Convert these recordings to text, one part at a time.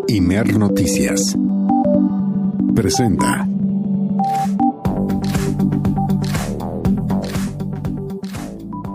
Imer Noticias presenta.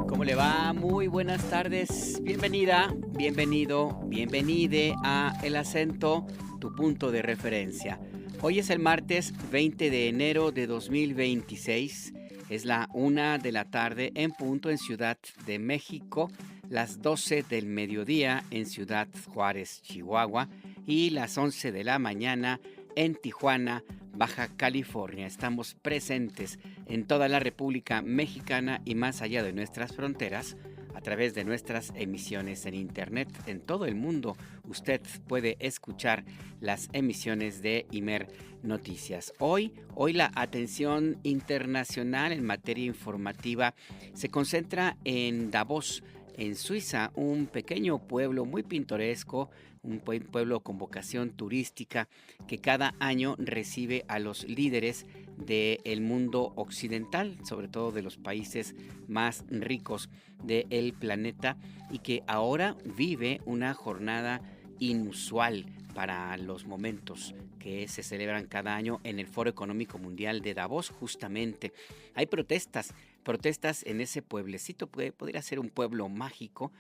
¿Cómo le va? Muy buenas tardes. Bienvenida, bienvenido, bienvenide a El Acento, tu punto de referencia. Hoy es el martes 20 de enero de 2026. Es la 1 de la tarde en punto en Ciudad de México, las 12 del mediodía en Ciudad Juárez, Chihuahua, y las 11 de la mañana en Tijuana, Baja California. Estamos presentes en toda la República Mexicana y más allá de nuestras fronteras a través de nuestras emisiones en internet. En todo el mundo usted puede escuchar las emisiones de Imer Noticias. Hoy la atención internacional en materia informativa se concentra en Davos, en Suiza, un pequeño pueblo muy pintoresco, un pueblo con vocación turística que cada año recibe a los líderes del mundo occidental, sobre todo de los países más ricos del planeta, y que ahora vive una jornada inusual para los momentos que se celebran cada año en el Foro Económico Mundial de Davos. Justamente hay protestas en ese pueblecito. Podría ser un pueblo mágico,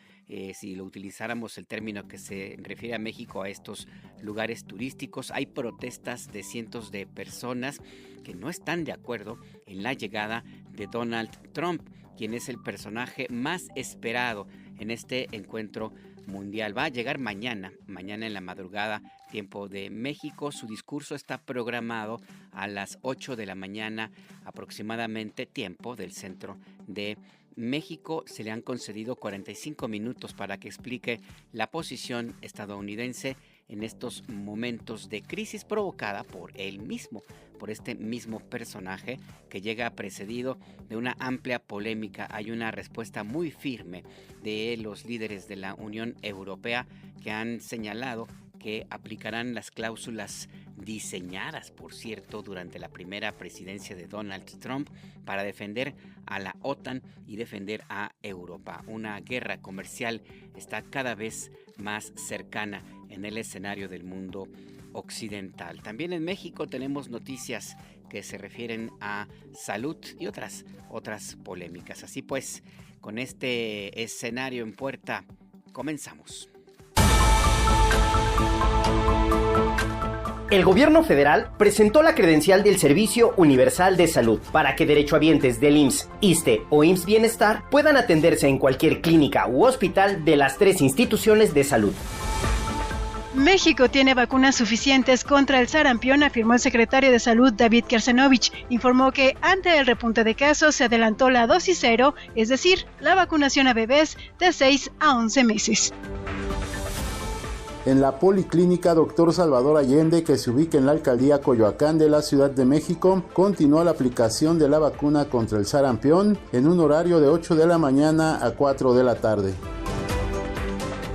si lo utilizáramos el término que se refiere a México, a estos lugares turísticos. Hay protestas de cientos de personas que no están de acuerdo en la llegada de Donald Trump, quien es el personaje más esperado en este encuentro mundial. Va a llegar mañana en la madrugada, tiempo de México. Su discurso está programado a las 8 de la mañana aproximadamente, tiempo del centro de México. Se le han concedido 45 minutos para que explique la posición estadounidense en estos momentos de crisis provocada por él mismo, por este mismo personaje que llega precedido de una amplia polémica. Hay una respuesta muy firme de los líderes de la Unión Europea que han señalado que aplicarán las cláusulas diseñadas, por cierto, durante la primera presidencia de Donald Trump para defender a la OTAN y defender a Europa. Una guerra comercial está cada vez más cercana en el escenario del mundo occidental. También en México tenemos noticias que se refieren a salud y otras polémicas. Así pues, con este escenario en puerta, comenzamos. El gobierno federal presentó la credencial del Servicio Universal de Salud para que derechohabientes del IMSS, ISSSTE o IMSS Bienestar puedan atenderse en cualquier clínica u hospital de las 3 instituciones de salud. México tiene vacunas suficientes contra el sarampión, afirmó el secretario de Salud David Kersenovich. Informó que ante el repunte de casos se adelantó la dosis 0, es decir, la vacunación a bebés de 6 a 11 meses. En la Policlínica Dr. Salvador Allende, que se ubica en la alcaldía Coyoacán de la Ciudad de México, continúa la aplicación de la vacuna contra el sarampión en un horario de 8 de la mañana a 4 de la tarde.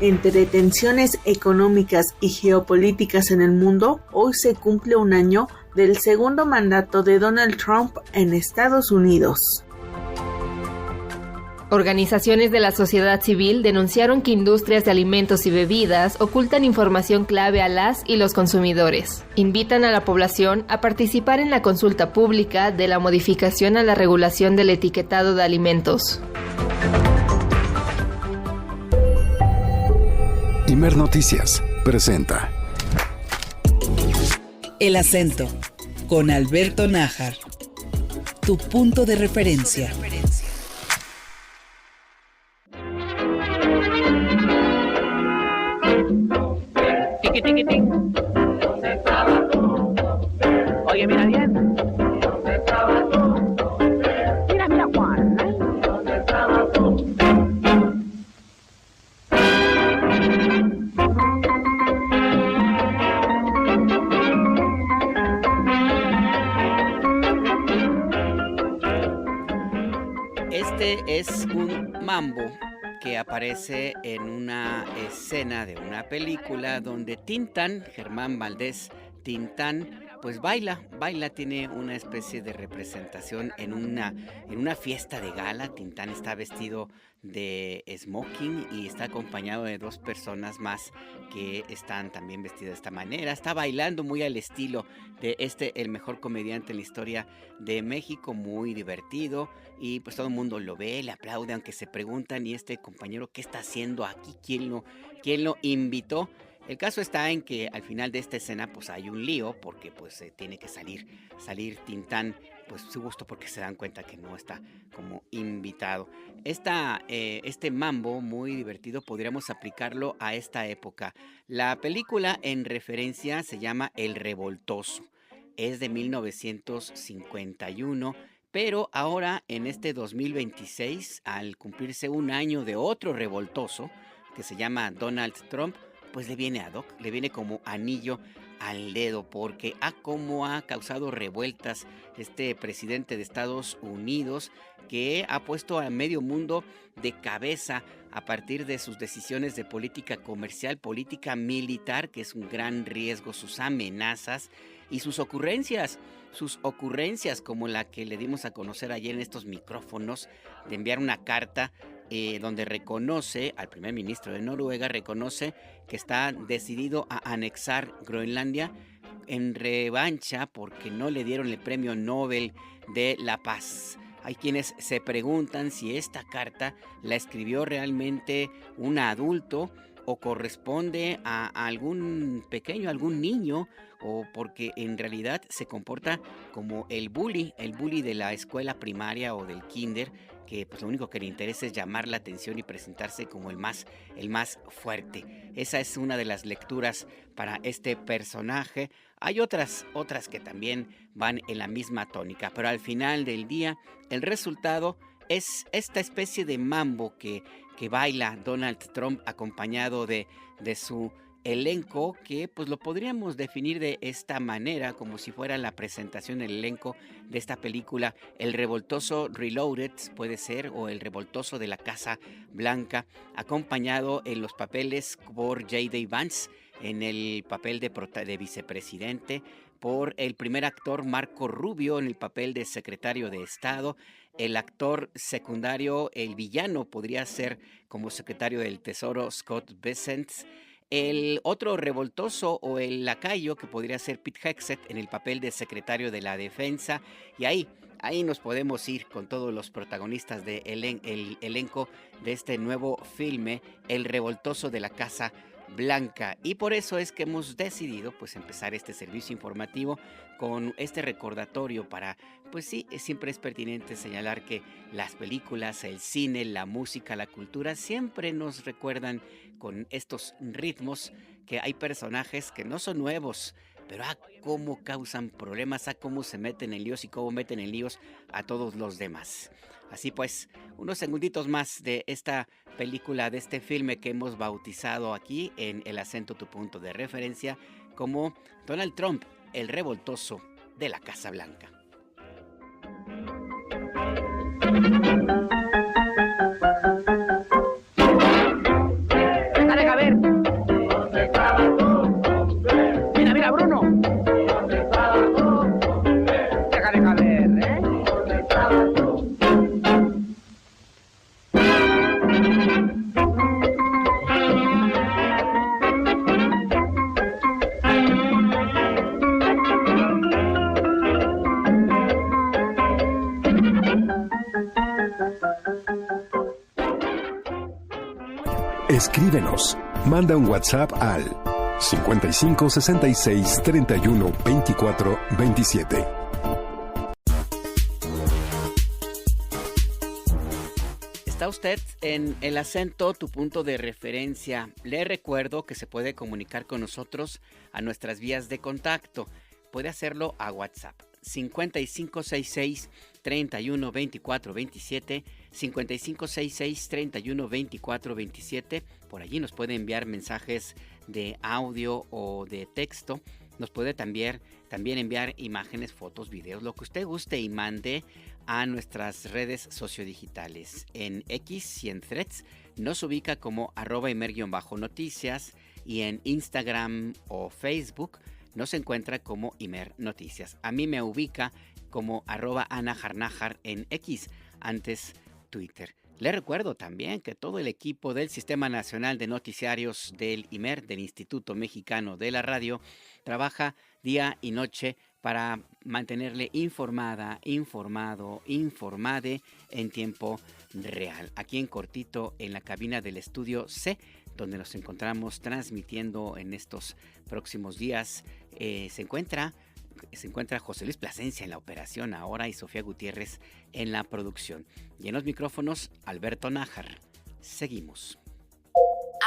Entre tensiones económicas y geopolíticas en el mundo, hoy se cumple un año del segundo mandato de Donald Trump en Estados Unidos. Organizaciones de la sociedad civil denunciaron que industrias de alimentos y bebidas ocultan información clave a las y los consumidores. Invitan a la población a participar en la consulta pública de la modificación a la regulación del etiquetado de alimentos. Imer Noticias presenta El Acento, con Alberto Nájar, tu punto de referencia. Oye, mira bien. Mira, Juan. Este es un mambo que aparece en una escena de una película donde Tintán, Germán Valdés Tintán, pues baila, tiene una especie de representación en una fiesta de gala. Tintán está vestido de smoking y está acompañado de 2 personas más que están también vestidas de esta manera. Está bailando muy al estilo de el mejor comediante en la historia de México, muy divertido, y pues todo el mundo lo ve, le aplaude, aunque se preguntan, ¿y este compañero qué está haciendo aquí? ¿Quién lo invitó? El caso está en que al final de esta escena pues hay un lío porque pues tiene que salir Tintán, pues su gusto, porque se dan cuenta que no está como invitado. Este mambo muy divertido podríamos aplicarlo a esta época. La película en referencia se llama El Revoltoso. Es de 1951, pero ahora en este 2026, al cumplirse un año de otro revoltoso que se llama Donald Trump, pues le viene ad hoc, le viene como anillo al dedo, porque como ha causado revueltas este presidente de Estados Unidos, que ha puesto a medio mundo de cabeza a partir de sus decisiones de política comercial, política militar, que es un gran riesgo, sus amenazas y sus ocurrencias como la que le dimos a conocer ayer en estos micrófonos, de enviar una carta donde reconoce al primer ministro de Noruega, reconoce que está decidido a anexar Groenlandia en revancha porque no le dieron el premio Nobel de la Paz. Hay quienes se preguntan si esta carta la escribió realmente un adulto o corresponde a algún pequeño, algún niño, o porque en realidad se comporta como el bully de la escuela primaria o del kinder, que pues lo único que le interesa es llamar la atención y presentarse como el más fuerte. Esa es una de las lecturas para este personaje. Hay otras que también van en la misma tónica, pero al final del día el resultado es esta especie de mambo que baila Donald Trump acompañado de su elenco, que pues lo podríamos definir de esta manera, como si fuera la presentación del elenco de esta película, El Revoltoso Reloaded puede ser, o El Revoltoso de la Casa Blanca, acompañado en los papeles por J.D. Vance en el papel de vicepresidente, por el primer actor Marco Rubio en el papel de secretario de Estado. El actor secundario, el villano, podría ser como secretario del Tesoro, Scott Bessent. El otro revoltoso o el lacayo, que podría ser Pete Hegseth en el papel de secretario de la Defensa. Y ahí nos podemos ir con todos los protagonistas del elenco de este nuevo filme, El Revoltoso de la Casa Blanca. Y por eso es que hemos decidido pues empezar este servicio informativo con este recordatorio para, pues sí, siempre es pertinente señalar que las películas, el cine, la música, la cultura siempre nos recuerdan con estos ritmos que hay personajes que no son nuevos, pero cómo causan problemas, cómo se meten en líos y cómo meten en líos a todos los demás. Así pues, unos segunditos más de esta película, de este filme que hemos bautizado aquí en El Acento, tu punto de referencia, como Donald Trump, el revoltoso de la Casa Blanca. ¡Dale, a ver! Mira, Bruno. Déjale caber, ¿eh? Escríbenos. Manda un WhatsApp al 55 66 31 24 27. Está usted en El Acento, tu punto de referencia. Le recuerdo que se puede comunicar con nosotros a nuestras vías de contacto. Puede hacerlo a WhatsApp 5566 31 24 27, 5566 31 24 27. Por allí nos puede enviar mensajes de audio o de texto. Nos puede también enviar imágenes, fotos, videos, lo que usted guste, y mande a nuestras redes sociodigitales. En X y en Threads nos ubica como @emer_noticias, y en Instagram o Facebook nos encuentra como Imer Noticias. A mí me ubica como @anajarnajar en X, antes Twitter. Le recuerdo también que todo el equipo del Sistema Nacional de Noticiarios del IMER, del Instituto Mexicano de la Radio, trabaja día y noche para mantenerle informada, informado, informade en tiempo real. Aquí en cortito, en la cabina del Estudio C, donde nos encontramos transmitiendo en estos próximos días, se encuentra José Luis Plasencia en la operación ahora y Sofía Gutiérrez en la producción. Y en los micrófonos, Alberto Nájar. Seguimos.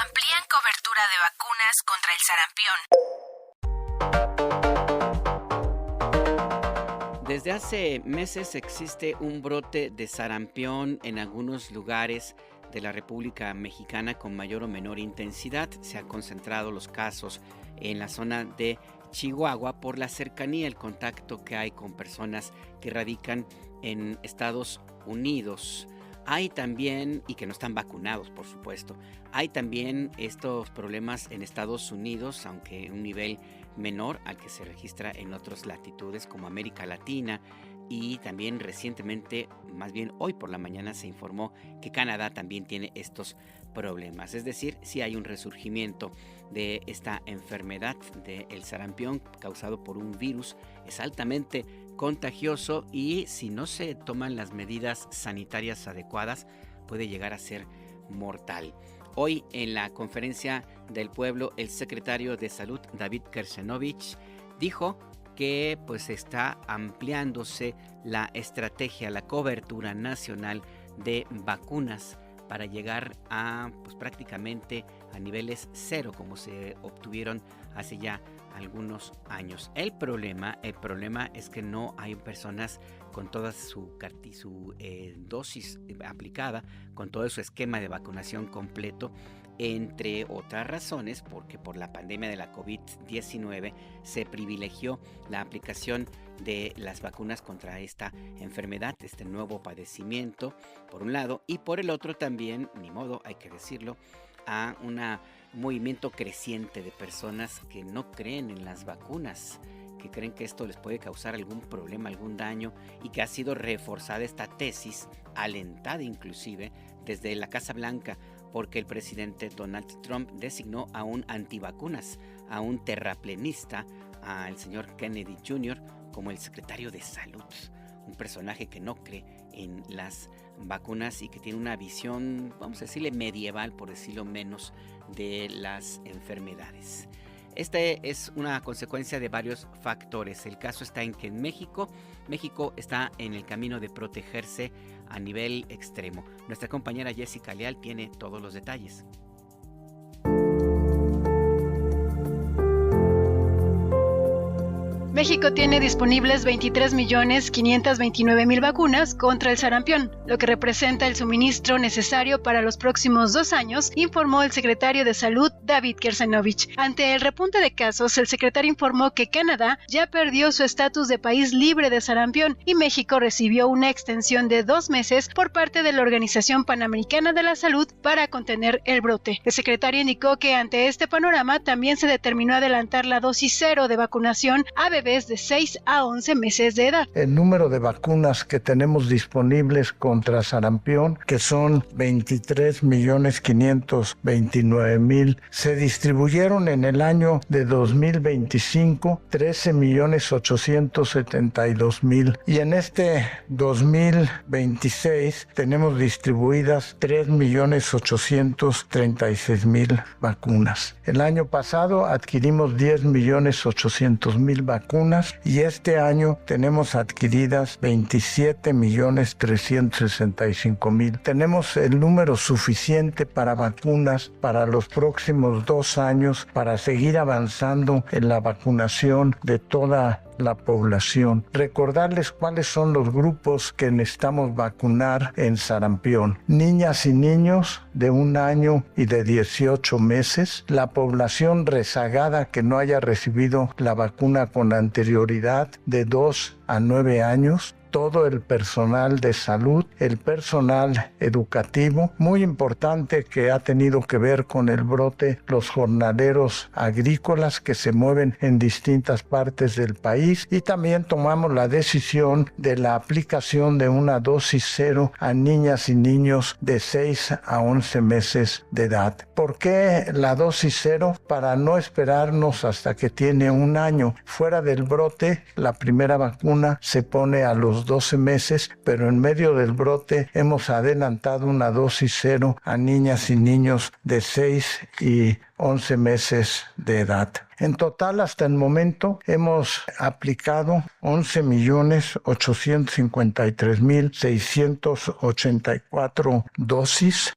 Amplían cobertura de vacunas contra el sarampión. Desde hace meses existe un brote de sarampión en algunos lugares de la República Mexicana con mayor o menor intensidad. Se han concentrado los casos en la zona de Chihuahua por la cercanía, el contacto que hay con personas que radican en Estados Unidos. Hay también, y que no están vacunados, por supuesto, hay también estos problemas en Estados Unidos, aunque en un nivel menor al que se registra en otras latitudes como América Latina. Y también recientemente, más bien hoy por la mañana, se informó que Canadá también tiene estos problemas. Es decir, sí hay un resurgimiento de esta enfermedad del sarampión causado por un virus. Es altamente contagioso y si no se toman las medidas sanitarias adecuadas, puede llegar a ser mortal. Hoy en la conferencia del pueblo, el secretario de Salud, David Kersenovich, dijo que pues está ampliándose la estrategia, la cobertura nacional de vacunas para llegar a pues prácticamente a niveles cero como se obtuvieron hace ya algunos años. El problema es que no hay personas con toda su dosis aplicada, con todo su esquema de vacunación completo, entre otras razones, porque por la pandemia de la COVID-19 se privilegió la aplicación de las vacunas contra esta enfermedad, este nuevo padecimiento, por un lado, y por el otro también, ni modo, hay que decirlo, a un movimiento creciente de personas que no creen en las vacunas, que creen que esto les puede causar algún problema, algún daño, y que ha sido reforzada esta tesis, alentada inclusive desde la Casa Blanca, porque el presidente Donald Trump designó a un antivacunas, a un terraplenista, al señor Kennedy Jr. como el secretario de Salud, un personaje que no cree en las vacunas y que tiene una visión, vamos a decirle medieval, por decirlo menos, de las enfermedades. Este es una consecuencia de varios factores. El caso está en que en México está en el camino de protegerse a nivel extremo. Nuestra compañera Jessica Leal tiene todos los detalles. México tiene disponibles 23.529.000 vacunas contra el sarampión, lo que representa el suministro necesario para los próximos 2 años, informó el secretario de Salud, David Kersenovich. Ante el repunte de casos, el secretario informó que Canadá ya perdió su estatus de país libre de sarampión y México recibió una extensión de 2 meses por parte de la Organización Panamericana de la Salud para contener el brote. El secretario indicó que ante este panorama también se determinó adelantar la dosis 0 de vacunación a bebés de 6 a 11 meses de edad. El número de vacunas que tenemos disponibles contra sarampión, que son 23.529.000, se distribuyeron en el año de 2025 13.872.000 y en este 2026 tenemos distribuidas 3.836.000 vacunas. El año pasado adquirimos 10.800.000 vacunas y este año tenemos adquiridas 27.365.000. Tenemos el número suficiente para vacunas para los próximos 2 años para seguir avanzando en la vacunación de toda la población. Recordarles cuáles son los grupos que necesitamos vacunar en sarampión. Niñas y niños de 1 año y de 18 meses, la población rezagada que no haya recibido la vacuna con anterioridad de 2 a 9 años, todo el personal de salud, el personal educativo, muy importante que ha tenido que ver con el brote, los jornaleros agrícolas que se mueven en distintas partes del país, y también tomamos la decisión de la aplicación de una dosis cero a niñas y niños de 6 a 11 meses de edad. ¿Por qué la dosis cero? Para no esperarnos hasta que tiene un año. Fuera del brote, la primera vacuna se pone a los 12 meses, pero en medio del brote hemos adelantado una dosis cero a niñas y niños de 6 y 11 meses de edad. En total, hasta el momento, hemos aplicado 11.853.684 dosis.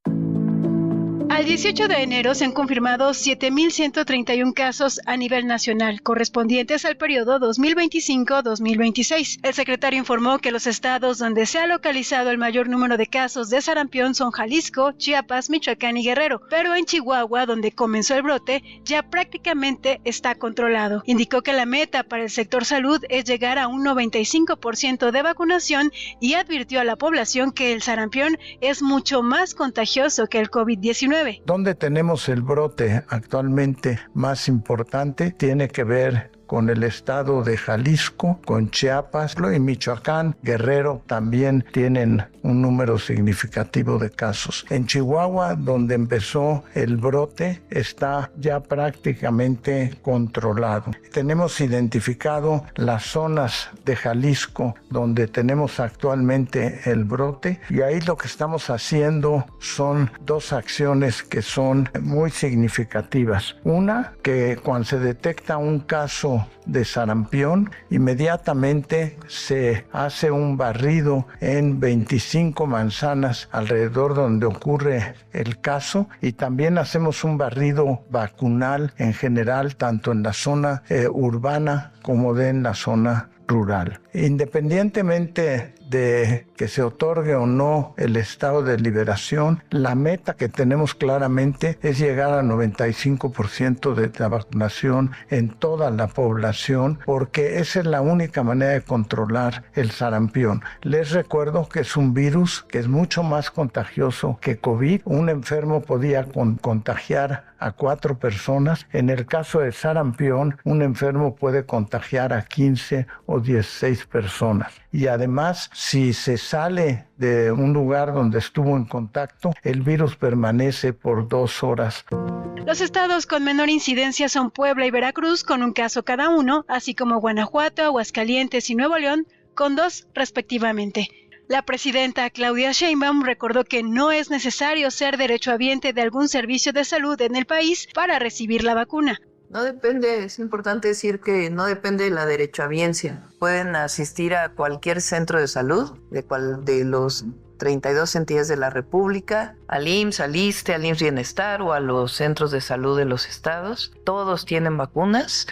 Al 18 de enero se han confirmado 7.131 casos a nivel nacional, correspondientes al periodo 2025-2026. El secretario informó que los estados donde se ha localizado el mayor número de casos de sarampión son Jalisco, Chiapas, Michoacán y Guerrero, pero en Chihuahua, donde comenzó el brote, ya prácticamente está controlado. Indicó que la meta para el sector salud es llegar a un 95% de vacunación y advirtió a la población que el sarampión es mucho más contagioso que el COVID-19. Donde tenemos el brote actualmente más importante tiene que ver con el estado de Jalisco, con Chiapas y Michoacán. Guerrero también tienen un número significativo de casos. En Chihuahua, donde empezó el brote, está ya prácticamente controlado. Tenemos identificado las zonas de Jalisco donde tenemos actualmente el brote, y ahí lo que estamos haciendo son dos acciones que son muy significativas. Una, que cuando se detecta un caso de sarampión, inmediatamente se hace un barrido en 25 manzanas alrededor donde ocurre el caso, y también hacemos un barrido vacunal en general, tanto en la zona urbana como en la zona rural. Independientemente de que se otorgue o no el estado de liberación, la meta que tenemos claramente es llegar al 95% de la vacunación en toda la población, porque esa es la única manera de controlar el sarampión. Les recuerdo que es un virus que es mucho más contagioso que COVID. Un enfermo podía contagiar a 4 personas. En el caso de sarampión, un enfermo puede contagiar a 15 o 16 personas. Y además, si se sale de un lugar donde estuvo en contacto, el virus permanece por 2 horas. Los estados con menor incidencia son Puebla y Veracruz, con un caso cada uno, así como Guanajuato, Aguascalientes y Nuevo León, con 2 respectivamente. La presidenta Claudia Sheinbaum recordó que no es necesario ser derechohabiente de algún servicio de salud en el país para recibir la vacuna. No depende, es importante decir que no depende de la derechohabiencia. Pueden asistir a cualquier centro de salud, de los 32 entidades de la República, al IMSS, al ISSSTE, al IMSS Bienestar o a los centros de salud de los estados. Todos tienen vacunas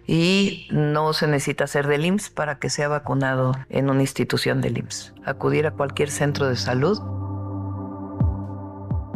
y no se necesita ser del IMSS para que sea vacunado en una institución del IMSS. Acudir a cualquier centro de salud.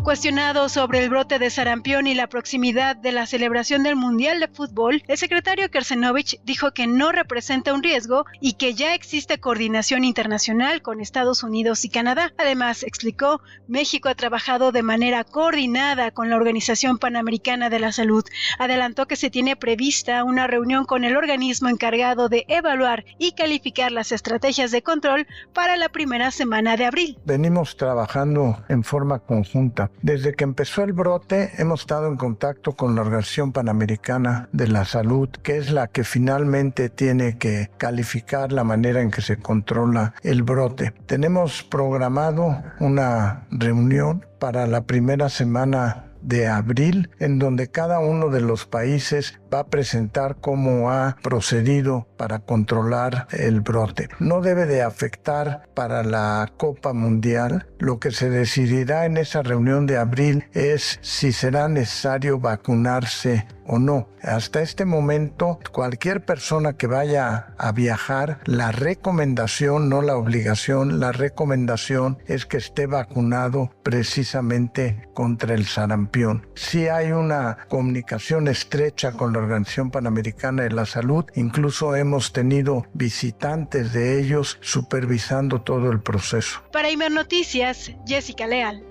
Cuestionado sobre el brote de sarampión y la proximidad de la celebración del Mundial de Fútbol, el secretario Kersenovich dijo que no representa un riesgo y que ya existe coordinación internacional con Estados Unidos y Canadá. Además, explicó, México ha trabajado de manera coordinada con la Organización Panamericana de la Salud. Adelantó que se tiene prevista una reunión con el organismo encargado de evaluar y calificar las estrategias de control para la primera semana de abril. Venimos trabajando en forma conjunta. Desde que empezó el brote hemos estado en contacto con la Organización Panamericana de la Salud, que es la que finalmente tiene que calificar la manera en que se controla el brote. Tenemos programado una reunión para la primera semana de abril, en donde cada uno de los países va a presentar cómo ha procedido para controlar el brote. No debe de afectar para la Copa Mundial. Lo que se decidirá en esa reunión de abril es si será necesario vacunarse o no. Hasta este momento, cualquier persona que vaya a viajar, la recomendación, no la obligación, la recomendación es que esté vacunado precisamente contra el sarampión. Sí hay una comunicación estrecha con la Organización Panamericana de la Salud. Incluso hemos tenido visitantes de ellos supervisando todo el proceso. Para Imer Noticias, Jessica Leal.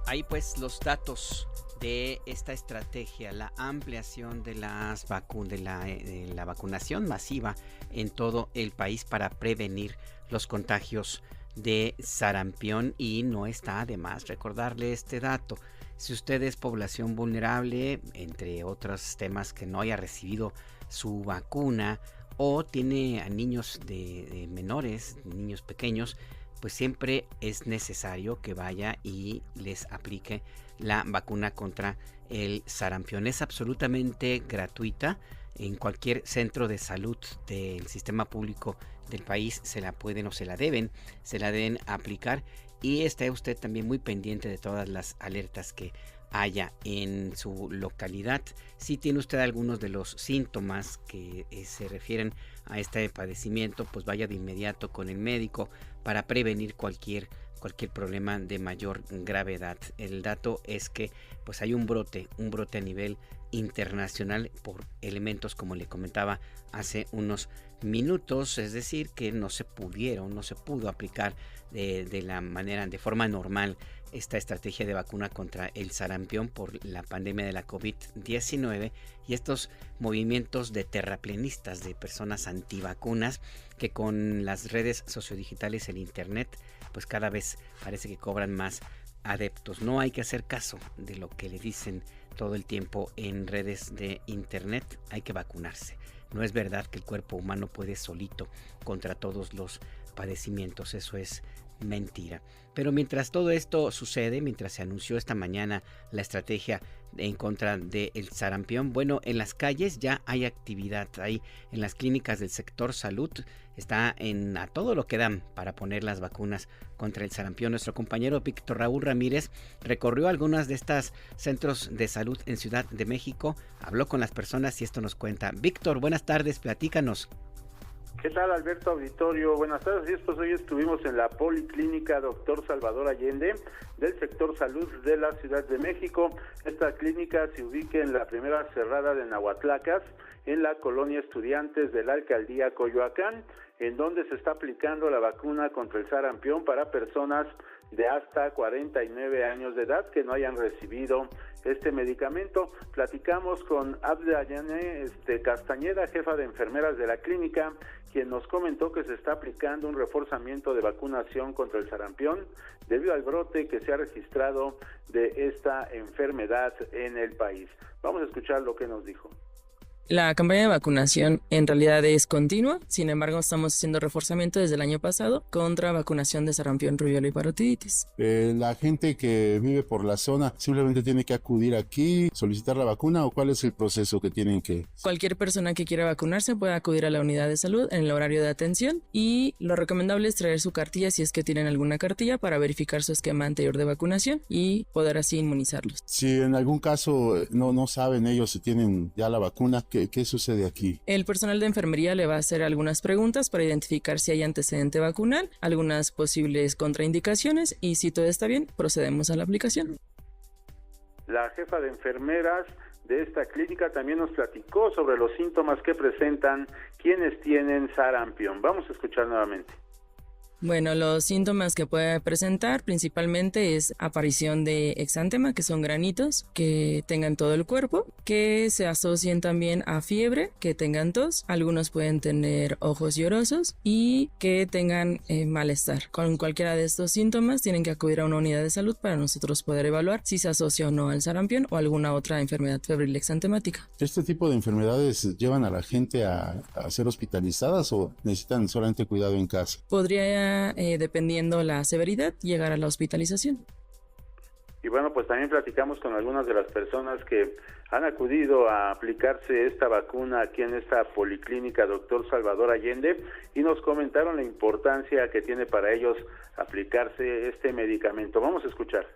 Ahí pues los datos de esta estrategia, la ampliación de las de la vacunación masiva en todo el país para prevenir los contagios de sarampión. Y no está de más recordarle este dato: si usted es población vulnerable, entre otros temas, que no haya recibido su vacuna o tiene a niños de menores, niños pequeños, pues siempre es necesario que vaya y les aplique la vacuna contra el sarampión. Es absolutamente gratuita. En cualquier centro de salud del sistema público del país se la pueden o se la deben aplicar. Y esté usted también muy pendiente de todas las alertas que haya en su localidad. Si tiene usted algunos de los síntomas que se refieren a este padecimiento, pues vaya de inmediato con el médico para prevenir cualquier problema de mayor gravedad. El dato es que pues hay un brote a nivel internacional por elementos, como le comentaba hace unos minutos, es decir, que no se pudo aplicar de forma normal esta estrategia de vacuna contra el sarampión por la pandemia de la COVID-19 y estos movimientos de terraplenistas, de personas antivacunas que con las redes sociodigitales, el internet, pues cada vez parece que cobran más adeptos. No hay que hacer caso de lo que le dicen todo el tiempo en redes de internet. Hay que vacunarse. No es verdad que el cuerpo humano puede solito contra todos los padecimientos. Eso es mentira. Pero mientras todo esto sucede, mientras se anunció esta mañana la estrategia en contra del sarampión, bueno, en las calles ya hay actividad. Ahí en las clínicas del sector salud está a todo lo que dan para poner las vacunas contra el sarampión. Nuestro compañero Víctor Raúl Ramírez recorrió algunos de estos centros de salud en Ciudad de México, habló con las personas y esto nos cuenta. Víctor, buenas tardes, platícanos. ¿Qué tal, Alberto Auditorio? Buenas tardes. Pues hoy estuvimos en la Policlínica Dr. Salvador Allende del sector salud de la Ciudad de México. Esta clínica se ubica en la primera cerrada de Nahuatlacas, en la colonia Estudiantes de la Alcaldía Coyoacán, en donde se está aplicando la vacuna contra el sarampión para personas de hasta 49 años de edad que no hayan recibido este medicamento. Platicamos con Abdayane Castañeda, jefa de enfermeras de la clínica, quien nos comentó que se está aplicando un reforzamiento de vacunación contra el sarampión debido al brote que se ha registrado de esta enfermedad en el país. Vamos a escuchar lo que nos dijo. La campaña de vacunación en realidad es continua, sin embargo estamos haciendo reforzamiento desde el año pasado contra vacunación de sarampión, rubiola y parotiditis. La gente que vive por la zona simplemente tiene que acudir aquí, solicitar la vacuna, ¿o cuál es el proceso que tienen que...? Cualquier persona que quiera vacunarse puede acudir a la unidad de salud en el horario de atención y lo recomendable es traer su cartilla si es que tienen alguna cartilla para verificar su esquema anterior de vacunación y poder así inmunizarlos. Si en algún caso no saben ellos si tienen ya la vacuna, ¿Qué sucede aquí? El personal de enfermería le va a hacer algunas preguntas para identificar si hay antecedente vacunal, algunas posibles contraindicaciones y si todo está bien, procedemos a la aplicación. La jefa de enfermeras de esta clínica también nos platicó sobre los síntomas que presentan quienes tienen sarampión. Vamos a escuchar nuevamente. Bueno, los síntomas que puede presentar principalmente es aparición de exántema, que son granitos que tengan todo el cuerpo, que se asocien también a fiebre, que tengan tos, algunos pueden tener ojos llorosos y que tengan malestar. Con cualquiera de estos síntomas tienen que acudir a una unidad de salud para nosotros poder evaluar si se asocia o no al sarampión o alguna otra enfermedad febril exantemática. ¿Este tipo de enfermedades llevan a la gente a ser hospitalizadas o necesitan solamente cuidado en casa? Podría, dependiendo la severidad, llegar a la hospitalización. Y bueno, pues también platicamos con algunas de las personas que han acudido a aplicarse esta vacuna aquí en esta Policlínica Dr. Salvador Allende y nos comentaron la importancia que tiene para ellos aplicarse este medicamento. Vamos a escuchar.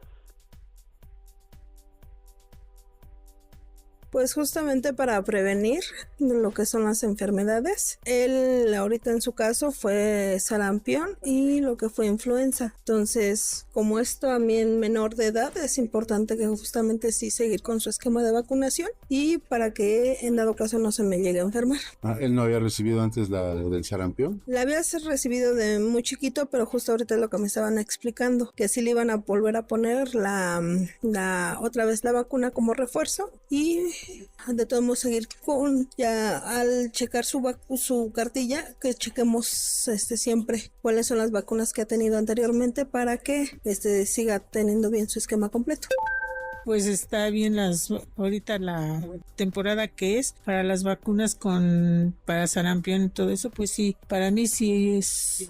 Pues justamente para prevenir lo que son las enfermedades. Él ahorita en su caso fue sarampión y lo que fue influenza. Entonces, como es también menor de edad, es importante que justamente sí seguir con su esquema de vacunación y para que en dado caso no se me llegue a enfermar. ¿Él no había recibido antes la del sarampión? La había recibido de muy chiquito, pero justo ahorita es lo que me estaban explicando, que sí le iban a volver a poner la otra vez la vacuna como refuerzo y de todos modos seguir con, ya al checar su cartilla, que chequemos siempre cuáles son las vacunas que ha tenido anteriormente para que siga teniendo bien su esquema completo. Pues está bien ahorita la temporada que es para las vacunas para sarampión y todo eso, pues sí, para mí sí es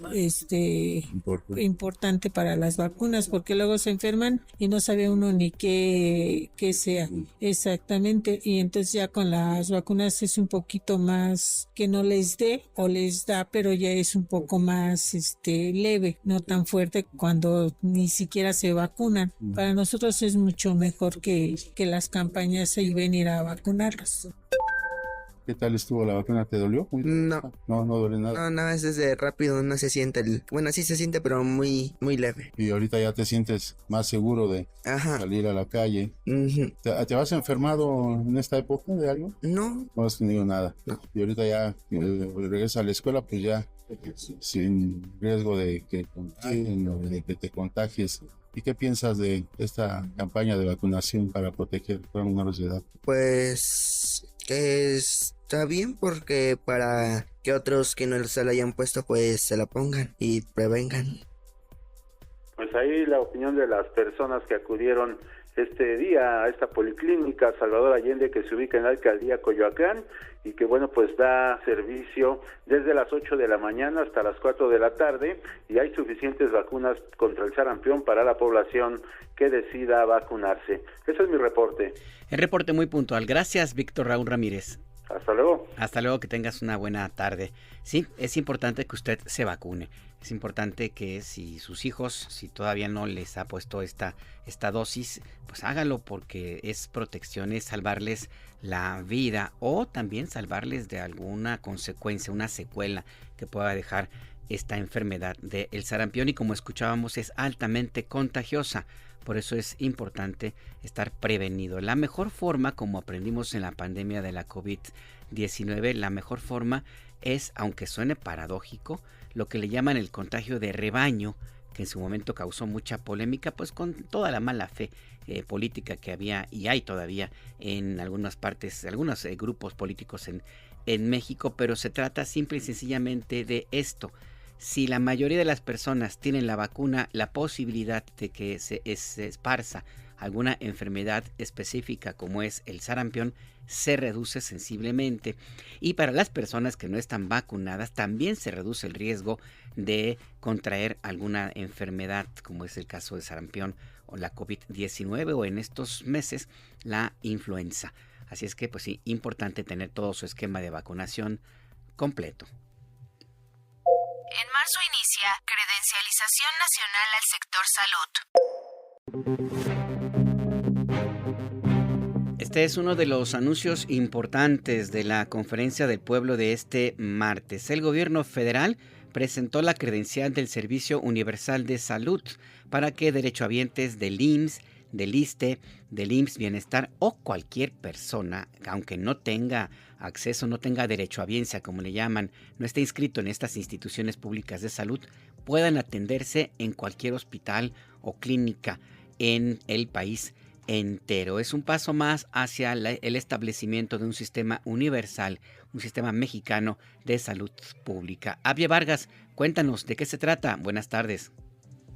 importante para las vacunas, porque luego se enferman y no sabe uno ni qué sea exactamente, y entonces ya con las vacunas es un poquito más que no les dé o les da, pero ya es un poco más leve, no tan fuerte cuando ni siquiera se vacunan. Para nosotros es mucho mejor que las campañas se venir a vacunarlos. ¿Qué tal estuvo la vacuna? ¿Te dolió? No duele nada. No, es desde rápido, no se siente bueno, sí se siente, pero muy, muy leve. Y ahorita ya te sientes más seguro de salir a la calle. Uh-huh. ¿Te has enfermado en esta época de algo? No. No has tenido nada. No. Y ahorita ya regresas a la escuela, pues ya sin riesgo de que te contagies. ¿Y qué piensas de esta campaña de vacunación para proteger a los menores de edad? Pues que está bien, porque para que otros que no se la hayan puesto pues se la pongan y prevengan. Pues ahí la opinión de las personas que acudieron este día a esta policlínica Salvador Allende, que se ubica en la alcaldía Coyoacán y que bueno, pues da servicio desde las 8 de la mañana hasta las 4 de la tarde, y hay suficientes vacunas contra el sarampión para la población que decida vacunarse. Ese es mi reporte. El reporte muy puntual. Gracias, Víctor Raúl Ramírez. Hasta luego. Hasta luego, que tengas una buena tarde. Sí, es importante que usted se vacune. Es importante que si sus hijos, si todavía no les ha puesto esta dosis, pues hágalo, porque es protección, es salvarles la vida o también salvarles de alguna consecuencia, una secuela que pueda dejar esta enfermedad del sarampión, y como escuchábamos es altamente contagiosa. Por eso es importante estar prevenido. La mejor forma, como aprendimos en la pandemia de la COVID-19, la mejor forma es, aunque suene paradójico, lo que le llaman el contagio de rebaño, que en su momento causó mucha polémica, pues con toda la mala fe política que había y hay todavía en algunas partes, algunos grupos políticos en México, pero se trata simple y sencillamente de esto. Si la mayoría de las personas tienen la vacuna, la posibilidad de que se esparza alguna enfermedad específica como es el sarampión se reduce sensiblemente, y para las personas que no están vacunadas también se reduce el riesgo de contraer alguna enfermedad como es el caso de sarampión o la COVID-19 o en estos meses la influenza. Así es que pues sí, importante tener todo su esquema de vacunación completo. En marzo inicia Credencialización Nacional al Sector Salud. Este es uno de los anuncios importantes de la Conferencia del Pueblo de este martes. El gobierno federal presentó la credencial del Servicio Universal de Salud para que derechohabientes del IMSS, del ISSSTE, del IMSS Bienestar o cualquier persona, aunque no tenga acceso, no tenga derechohabiencia, como le llaman, no esté inscrito en estas instituciones públicas de salud, puedan atenderse en cualquier hospital o clínica en el país entero. Es un paso más hacia el establecimiento de un sistema universal, un sistema mexicano de salud pública. Abie Vargas, cuéntanos de qué se trata. Buenas tardes.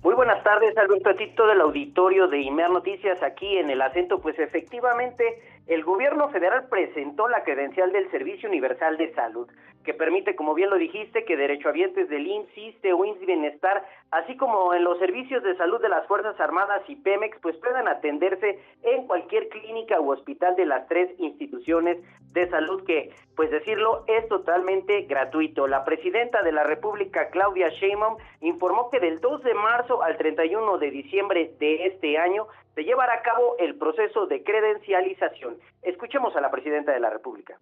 Muy buenas tardes, Alberto, a ti todo el auditorio de Imer Noticias aquí en El Acento. Pues efectivamente, el gobierno federal presentó la credencial del Servicio Universal de Salud, que permite, como bien lo dijiste, que derechohabientes del IMSS, ISSSTE o IMSS Bienestar, así como en los servicios de salud de las Fuerzas Armadas y Pemex, pues puedan atenderse en cualquier clínica u hospital de las tres instituciones de salud, que, pues decirlo, es totalmente gratuito. La presidenta de la República, Claudia Sheinbaum, informó que del 2 de marzo al 31 de diciembre de este año se llevará a cabo el proceso de credencialización. vacunación. Escuchemos a la presidenta de la República.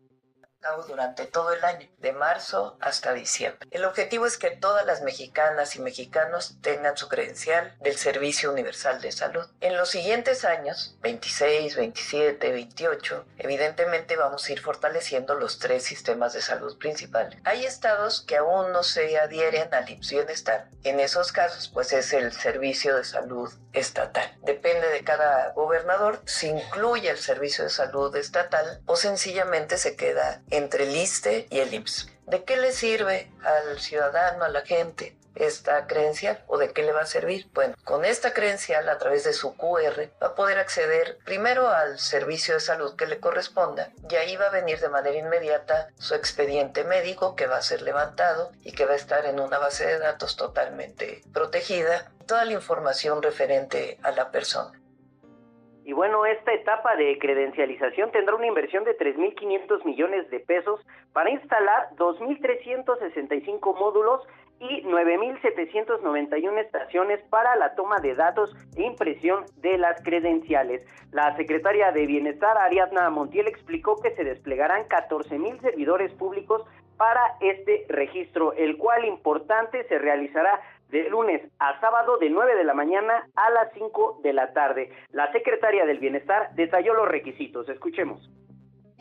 Durante todo el año, de marzo hasta diciembre. El objetivo es que todas las mexicanas y mexicanos tengan su credencial del Servicio Universal de Salud. En los siguientes años, 26, 27, 28, evidentemente vamos a ir fortaleciendo los 3 sistemas de salud principales. Hay estados que aún no se adhieren al IMSS Bienestar. En esos casos, pues es el Servicio de Salud Estatal. Depende de cada gobernador si incluye el Servicio de Salud Estatal o sencillamente se queda entre el ISSSTE y el IMSS. ¿De qué le sirve al ciudadano, a la gente, esta credencial o de qué le va a servir? Bueno, con esta credencial, a través de su QR, va a poder acceder primero al servicio de salud que le corresponda y ahí va a venir de manera inmediata su expediente médico que va a ser levantado y que va a estar en una base de datos totalmente protegida, toda la información referente a la persona. Y bueno, esta etapa de credencialización tendrá una inversión de 3.500 millones de pesos para instalar 2.365 módulos y 9.791 estaciones para la toma de datos e impresión de las credenciales. La secretaria de Bienestar, Ariadna Montiel, explicó que se desplegarán 14.000 servidores públicos para este registro, el cual, importante, se realizará de lunes a sábado de 9 de la mañana a las 5 de la tarde. La secretaria del Bienestar detalló los requisitos. Escuchemos.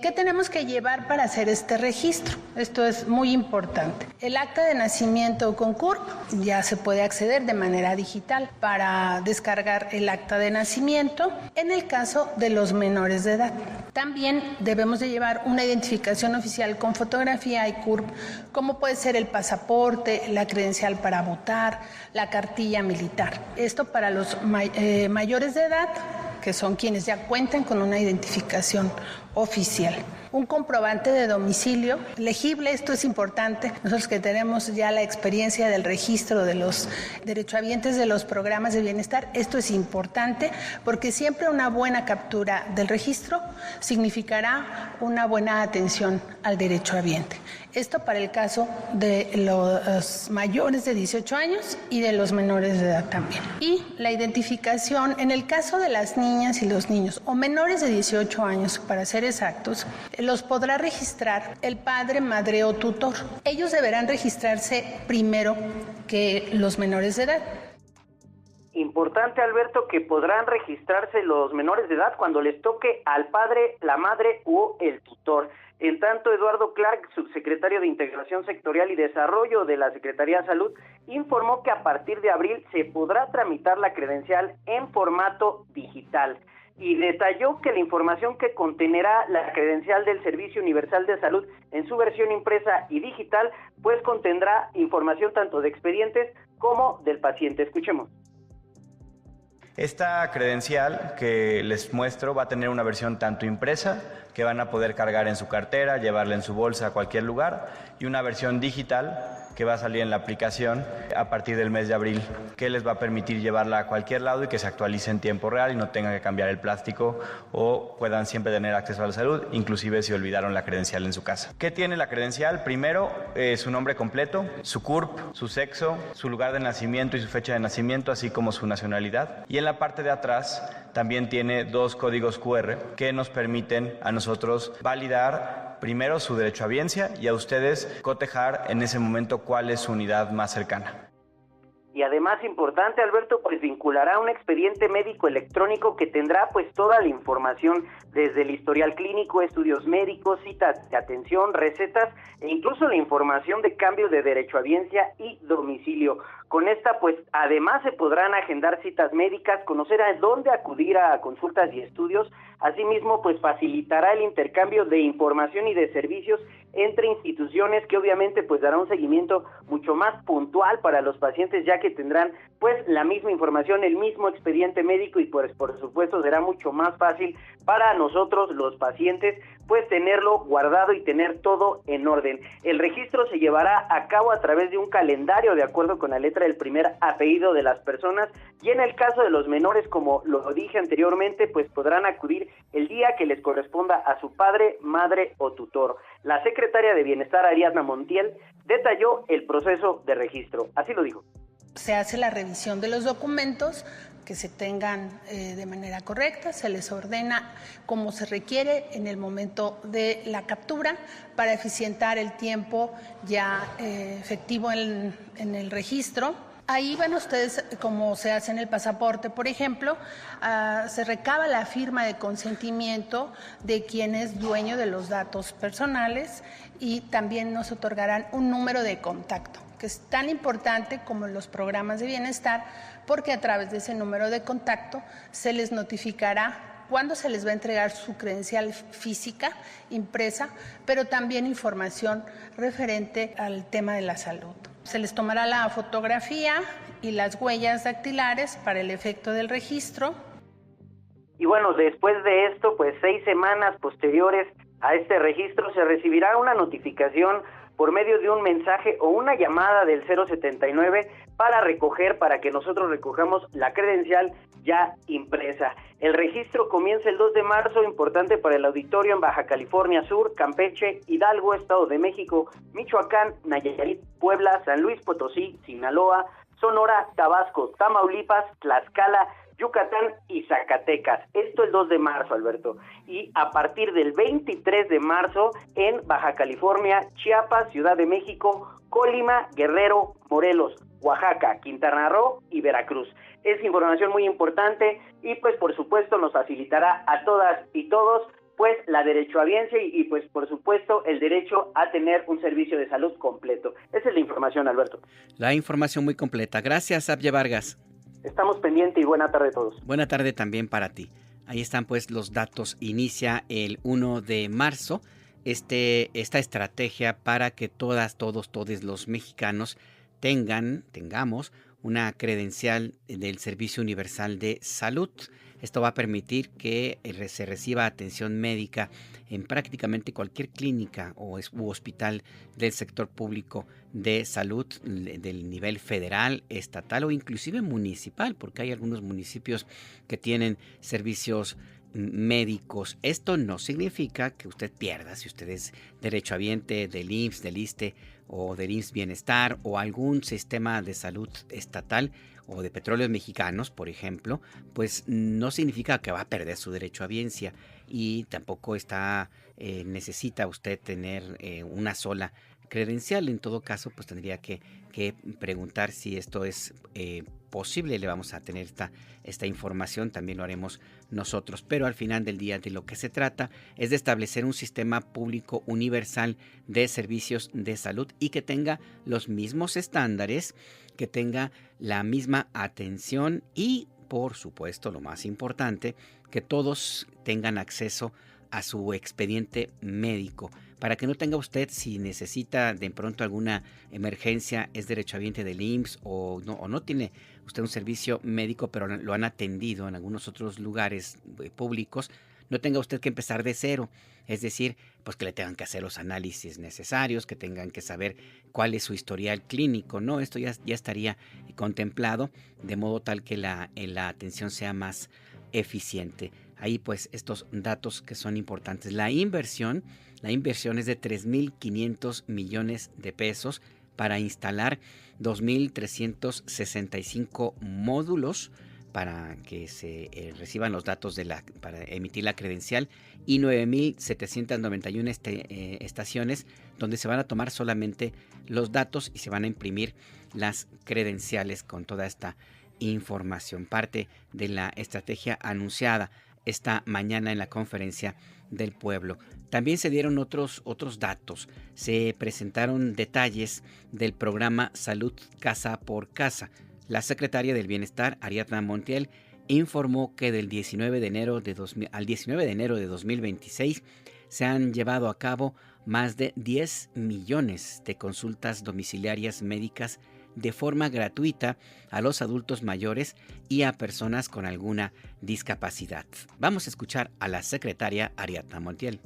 ¿Qué tenemos que llevar para hacer este registro? Esto es muy importante. El acta de nacimiento con CURP ya se puede acceder de manera digital para descargar el acta de nacimiento en el caso de los menores de edad. También debemos de llevar una identificación oficial con fotografía y CURP, como puede ser el pasaporte, la credencial para votar, la cartilla militar. Esto para los mayores de edad, que son quienes ya cuentan con una identificación oficial. Un comprobante de domicilio legible, esto es importante. Nosotros que tenemos ya la experiencia del registro de los derechohabientes de los programas de bienestar, esto es importante porque siempre una buena captura del registro significará una buena atención al derechohabiente. Esto para el caso de los mayores de 18 años y de los menores de edad también. Y la identificación, en el caso de las niñas y los niños o menores de 18 años, para ser exactos, los podrá registrar el padre, madre o tutor. Ellos deberán registrarse primero que los menores de edad. Importante, Alberto, que podrán registrarse los menores de edad cuando les toque al padre, la madre o el tutor. En tanto, Eduardo Clark, subsecretario de Integración Sectorial y Desarrollo de la Secretaría de Salud, informó que a partir de abril se podrá tramitar la credencial en formato digital y detalló que la información que contenerá la credencial del Servicio Universal de Salud en su versión impresa y digital, pues contendrá información tanto de expedientes como del paciente. Escuchemos. Esta credencial que les muestro va a tener una versión tanto impresa, que van a poder cargar en su cartera, llevarla en su bolsa a cualquier lugar, y una versión digital que va a salir en la aplicación a partir del mes de abril, que les va a permitir llevarla a cualquier lado y que se actualice en tiempo real y no tengan que cambiar el plástico o puedan siempre tener acceso a la salud, inclusive si olvidaron la credencial en su casa. ¿Qué tiene la credencial? Primero, su nombre completo, su CURP, su sexo, su lugar de nacimiento y su fecha de nacimiento, así como su nacionalidad. Y en la parte de atrás también tiene 2 códigos QR que nos permiten a nosotros validar primero su derechohabiencia y a ustedes cotejar en ese momento cuál es su unidad más cercana. Y además, importante, Alberto, pues vinculará un expediente médico electrónico que tendrá pues toda la información desde el historial clínico, estudios médicos, citas de atención, recetas e incluso la información de cambio de derechohabiencia y domicilio. Con esta pues además se podrán agendar citas médicas, conocer a dónde acudir a consultas y estudios. Asimismo pues facilitará el intercambio de información y de servicios entre instituciones que obviamente pues dará un seguimiento mucho más puntual para los pacientes, ya que tendrán pues la misma información, el mismo expediente médico y pues por supuesto será mucho más fácil para nosotros los pacientes pues tenerlo guardado y tener todo en orden. El registro se llevará a cabo a través de un calendario de acuerdo con la letra del primer apellido de las personas y en el caso de los menores, como lo dije anteriormente, pues podrán acudir el día que les corresponda a su padre, madre o tutor. La secretaria de Bienestar, Ariadna Montiel, detalló el proceso de registro. Así lo dijo. Se hace la revisión de los documentos que se tengan de manera correcta, se les ordena como se requiere en el momento de la captura para eficientar el tiempo ya efectivo en el registro. Ahí van ustedes, como se hace en el pasaporte, por ejemplo, se recaba la firma de consentimiento de quien es dueño de los datos personales y también nos otorgarán un número de contacto, que es tan importante como los programas de bienestar, porque a través de ese número de contacto se les notificará cuándo se les va a entregar su credencial física impresa, pero también información referente al tema de la salud. Se les tomará la fotografía y las huellas dactilares para el efecto del registro. Y bueno, después de esto, pues 6 semanas posteriores a este registro, se recibirá una notificación por medio de un mensaje o una llamada del 079 para que nosotros recojamos la credencial ya impresa. El registro comienza el 2 de marzo, importante para el auditorio, en Baja California Sur, Campeche, Hidalgo, Estado de México, Michoacán, Nayarit, Puebla, San Luis Potosí, Sinaloa, Sonora, Tabasco, Tamaulipas, Tlaxcala, Yucatán y Zacatecas. Esto el 2 de marzo, Alberto. Y a partir del 23 de marzo en Baja California, Chiapas, Ciudad de México, Colima, Guerrero, Morelos, Oaxaca, Quintana Roo y Veracruz. Es información muy importante y pues por supuesto nos facilitará a todas y todos pues la derechohabiencia y pues por supuesto el derecho a tener un servicio de salud completo. Esa es la información, Alberto. La información muy completa. Gracias, Abye Vargas. Estamos pendientes y buena tarde a todos. Buena tarde también para ti. Ahí están pues los datos. Inicia el 1 de marzo esta estrategia para que todos los mexicanos tengamos una credencial del Servicio Universal de Salud. Esto va a permitir que se reciba atención médica en prácticamente cualquier clínica u hospital del sector público de salud del nivel federal, estatal o inclusive municipal, porque hay algunos municipios que tienen servicios médicos. Esto no significa que usted pierda, si usted es derechohabiente del IMSS, del ISSSTE o del IMSS Bienestar o algún sistema de salud estatal o de Petróleos Mexicanos, por ejemplo, pues no significa que va a perder su derechohabiencia y tampoco necesita usted tener una sola credencial. En todo caso, pues tendría que preguntar si esto es posible. Le vamos a tener esta información, también lo haremos nosotros, pero al final del día de lo que se trata es de establecer un sistema público universal de servicios de salud y que tenga los mismos estándares, que tenga la misma atención y, por supuesto, lo más importante, que todos tengan acceso a su expediente médico, para que no tenga usted, si necesita de pronto alguna emergencia, es derechohabiente del IMSS o no tiene usted un servicio médico, pero lo han atendido en algunos otros lugares públicos, no tenga usted que empezar de cero. Es decir, pues que le tengan que hacer los análisis necesarios, que tengan que saber cuál es su historial clínico, ¿no? Esto ya estaría contemplado de modo tal que la atención sea más eficiente. Ahí pues estos datos que son importantes. La inversión es de 3.500 millones de pesos para instalar 2.365 módulos para que se reciban los datos para emitir la credencial y 9.791 estaciones donde se van a tomar solamente los datos y se van a imprimir las credenciales con toda esta información. Parte de la estrategia anunciada esta mañana en la conferencia del pueblo. También se dieron otros datos. Se presentaron detalles del programa Salud Casa por Casa. La secretaria del Bienestar, Ariadna Montiel, informó que del 19 de enero al 19 de enero de 2026 se han llevado a cabo más de 10 millones de consultas domiciliarias médicas de forma gratuita a los adultos mayores y a personas con alguna discapacidad. Vamos a escuchar a la secretaria Ariadna Montiel.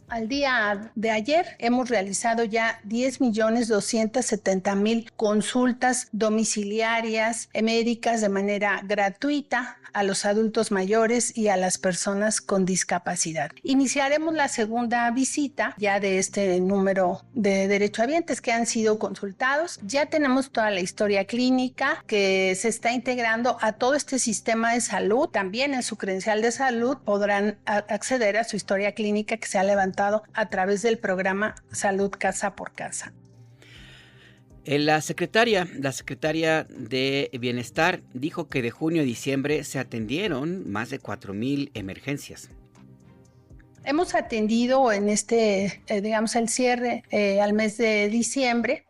Al día de ayer hemos realizado ya 10.270.000 consultas domiciliarias médicas de manera gratuita a los adultos mayores y a las personas con discapacidad. Iniciaremos la segunda visita ya de este número de derechohabientes que han sido consultados. Ya tenemos toda la historia clínica que se está integrando a todo este sistema de salud. También en su credencial de salud podrán acceder a su historia clínica que se ha levantado a través del programa Salud Casa por Casa. La secretaria de Bienestar dijo que de junio a diciembre se atendieron más de 4,000 emergencias. Hemos atendido en el cierre al mes de diciembre.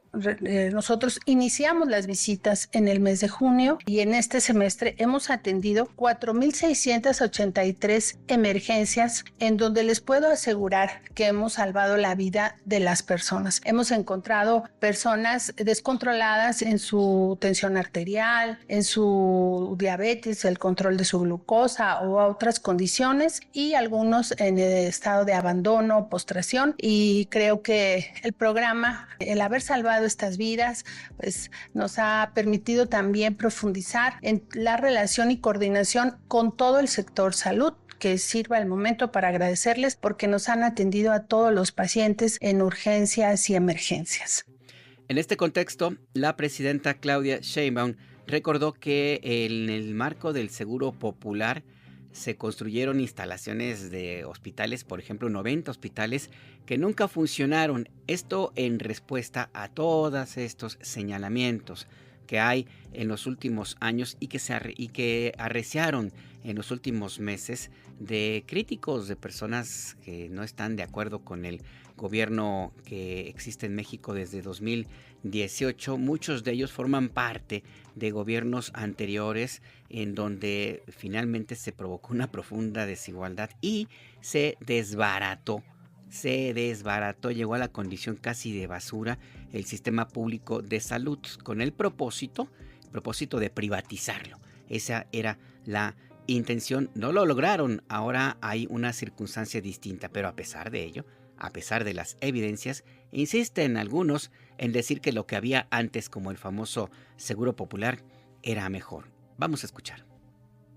Nosotros iniciamos las visitas en el mes de junio y en este semestre hemos atendido 4,683 emergencias en donde les puedo asegurar que hemos salvado la vida de las personas. Hemos encontrado personas descontroladas en su tensión arterial, en su diabetes, el control de su glucosa o otras condiciones y algunos en estado de abandono, postración, y creo que el programa, el haber salvado estas vidas, pues nos ha permitido también profundizar en la relación y coordinación con todo el sector salud, que sirva el momento para agradecerles porque nos han atendido a todos los pacientes en urgencias y emergencias. En este contexto, la presidenta Claudia Sheinbaum recordó que en el marco del Seguro Popular se construyeron instalaciones de hospitales, por ejemplo 90 hospitales que nunca funcionaron. Esto en respuesta a todos estos señalamientos que hay en los últimos años y que arreciaron en los últimos meses de críticos, de personas que no están de acuerdo con el gobierno que existe en México desde 2018. Muchos de ellos forman parte de gobiernos anteriores en donde finalmente se provocó una profunda desigualdad y se desbarató, llegó a la condición casi de basura el sistema público de salud con el propósito de privatizarlo. Esa era la intención. No lo lograron, ahora hay una circunstancia distinta, pero a pesar de ello, a pesar de las evidencias, insisten algunos en decir que lo que había antes, como el famoso Seguro Popular, era mejor. Vamos a escuchar.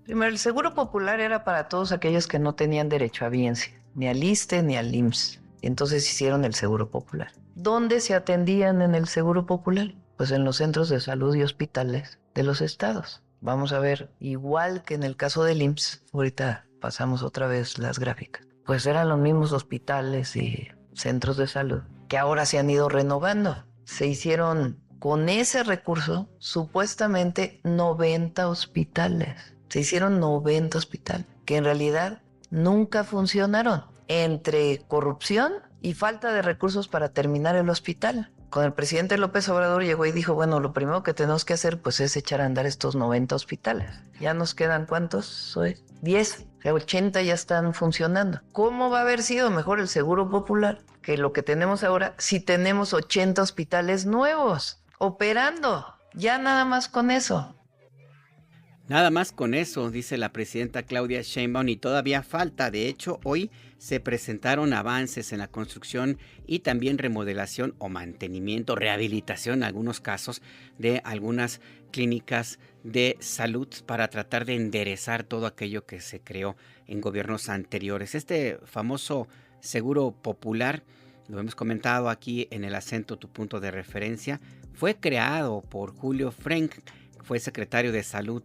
Primero, el Seguro Popular era para todos aquellos que no tenían derechohabiencia, ni al ISSSTE ni al IMSS. Entonces hicieron el Seguro Popular. ¿Dónde se atendían en el Seguro Popular? Pues en los centros de salud y hospitales de los estados. Vamos a ver, igual que en el caso del IMSS, ahorita pasamos otra vez las gráficas, pues eran los mismos hospitales y centros de salud que ahora se han ido renovando. Se hicieron con ese recurso supuestamente 90 hospitales. Se hicieron 90 hospitales que en realidad nunca funcionaron entre corrupción y falta de recursos para terminar el hospital. Con el presidente López Obrador llegó y dijo, bueno, lo primero que tenemos que hacer pues es echar a andar estos 90 hospitales. Ya nos quedan, ¿cuántos? 10. 80 ya están funcionando. ¿Cómo va a haber sido mejor el Seguro Popular que lo que tenemos ahora si tenemos 80 hospitales nuevos operando? Ya nada más con eso. Nada más con eso, dice la presidenta Claudia Sheinbaum, y todavía falta. De hecho, hoy se presentaron avances en la construcción y también remodelación o mantenimiento, rehabilitación en algunos casos de algunas clínicas de salud para tratar de enderezar todo aquello que se creó en gobiernos anteriores. Este famoso Seguro Popular, lo hemos comentado aquí en El Acento, tu punto de referencia, fue creado por Julio Frenk, fue secretario de Salud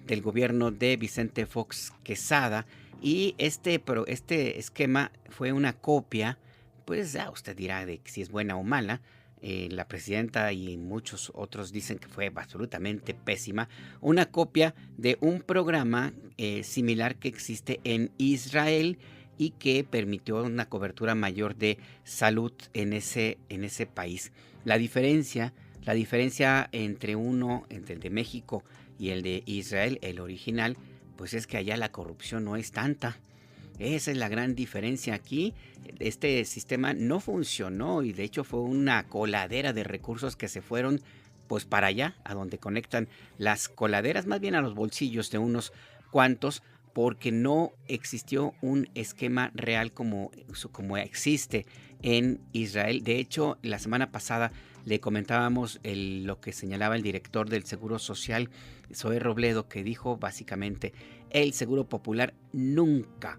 del gobierno de Vicente Fox Quesada, y este esquema fue una copia, pues ya usted dirá de si es buena o mala. La presidenta y muchos otros dicen que fue absolutamente pésima, una copia de un programa similar que existe en Israel y que permitió una cobertura mayor de salud en ese país. La diferencia entre el de México y el de Israel, el original, pues es que allá la corrupción no es tanta. Esa es la gran diferencia. Aquí este sistema no funcionó y de hecho fue una coladera de recursos que se fueron pues para allá, a donde conectan las coladeras, más bien a los bolsillos de unos cuantos, porque no existió un esquema real como existe en Israel. De hecho, la semana pasada le comentábamos lo que señalaba el director del Seguro Social, Zoé Robledo, que dijo básicamente: el Seguro Popular nunca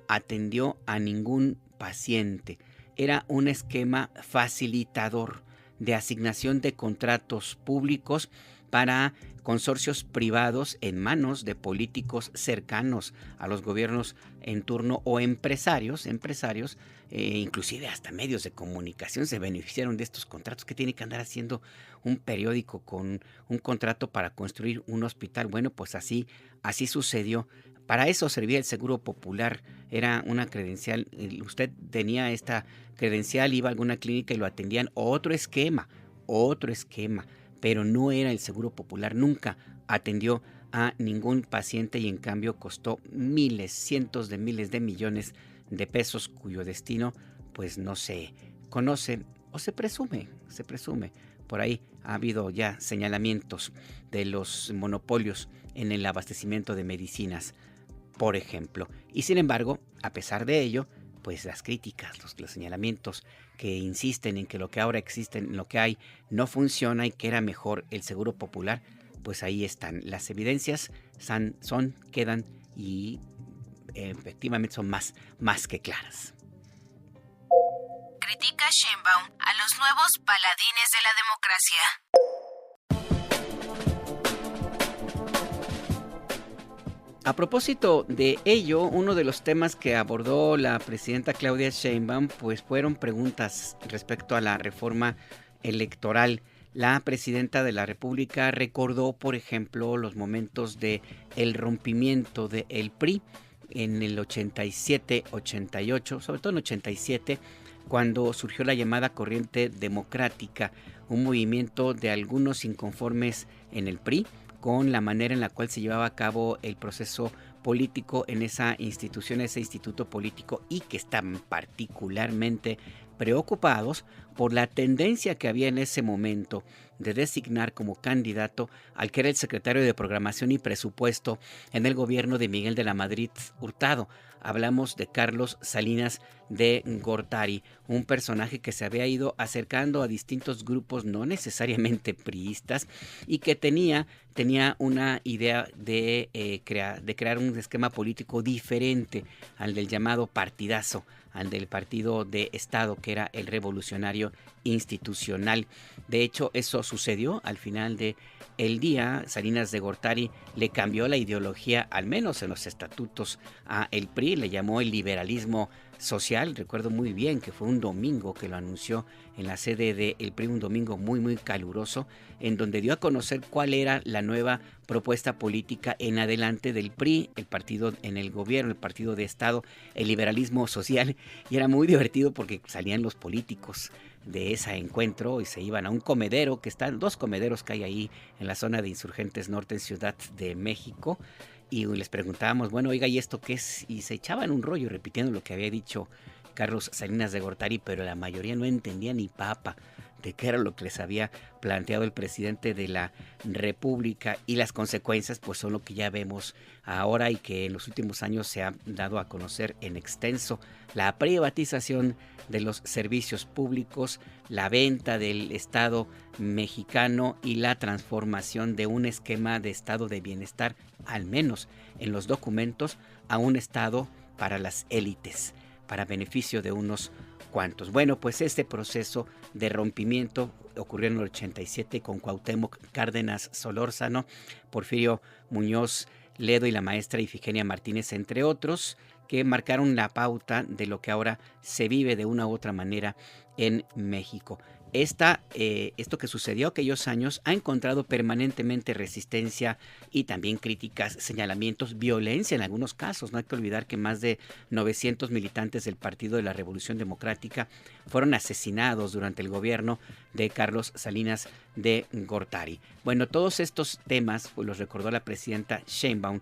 atendió a ningún paciente. Era un esquema facilitador de asignación de contratos públicos para consorcios privados en manos de políticos cercanos a los gobiernos en turno o empresarios, inclusive hasta medios de comunicación se beneficiaron de estos contratos. ¿Qué tiene que andar haciendo un periódico con un contrato para construir un hospital? Bueno, pues así sucedió. Para eso servía el Seguro Popular, era una credencial. Usted tenía esta credencial, iba a alguna clínica y lo atendían. Otro esquema, pero no era el Seguro Popular. Nunca atendió a ningún paciente y en cambio costó cientos de miles de millones de pesos, cuyo destino pues no se conoce o se presume. Por ahí ha habido ya señalamientos de los monopolios en el abastecimiento de medicinas, por ejemplo. Y sin embargo, a pesar de ello, pues las críticas, los señalamientos que insisten en que lo que ahora existe, en lo que hay, no funciona y que era mejor el Seguro Popular, pues ahí están. Las evidencias quedan y efectivamente son más que claras. Critica Sheinbaum a los nuevos paladines de la democracia. A propósito de ello, uno de los temas que abordó la presidenta Claudia Sheinbaum pues fueron preguntas respecto a la reforma electoral. La presidenta de la República recordó, por ejemplo, los momentos de el rompimiento del PRI en el 87-88, sobre todo en el 87, cuando surgió la llamada Corriente Democrática, un movimiento de algunos inconformes en el PRI con la manera en la cual se llevaba a cabo el proceso político en esa institución, ese instituto político, y que están particularmente preocupados por la tendencia que había en ese momento de designar como candidato al que era el secretario de Programación y Presupuesto en el gobierno de Miguel de la Madrid Hurtado. Hablamos de Carlos Salinas de Gortari, un personaje que se había ido acercando a distintos grupos, no necesariamente priistas, y que tenía una idea de crear un esquema político diferente al del llamado partidazo, al del partido de Estado, que era el Revolucionario Institucional. De hecho, eso sucedió al final del día. Salinas de Gortari le cambió la ideología, al menos en los estatutos, a el PRI, le llamó el liberalismo social. Recuerdo muy bien que fue un domingo que lo anunció en la sede del PRI, un domingo muy caluroso, en donde dio a conocer cuál era la nueva propuesta política en adelante del PRI, el partido en el gobierno, el partido de Estado, el liberalismo social. Y era muy divertido porque salían los políticos de ese encuentro y se iban a un comedero, dos comederos que hay ahí en la zona de Insurgentes Norte en Ciudad de México, y les preguntábamos, bueno, oiga, ¿y esto qué es? Y se echaban un rollo repitiendo lo que había dicho Carlos Salinas de Gortari, pero la mayoría no entendía ni papa de qué era lo que les había planteado el presidente de la República, y las consecuencias pues son lo que ya vemos ahora y que en los últimos años se ha dado a conocer en extenso: la privatización de los servicios públicos, la venta del Estado mexicano y la transformación de un esquema de estado de bienestar, al menos en los documentos, a un estado para las élites, para beneficio de unos cuantos. Bueno, pues este proceso de rompimiento ocurrió en el 87 con Cuauhtémoc Cárdenas Solórzano, Porfirio Muñoz Ledo y la maestra Ifigenia Martínez, entre otros, que marcaron la pauta de lo que ahora se vive de una u otra manera en México. Esto que sucedió aquellos años ha encontrado permanentemente resistencia y también críticas, señalamientos, violencia en algunos casos. No hay que olvidar que más de 900 militantes del Partido de la Revolución Democrática fueron asesinados durante el gobierno de Carlos Salinas de Gortari. Bueno, todos estos temas pues, los recordó la presidenta Sheinbaum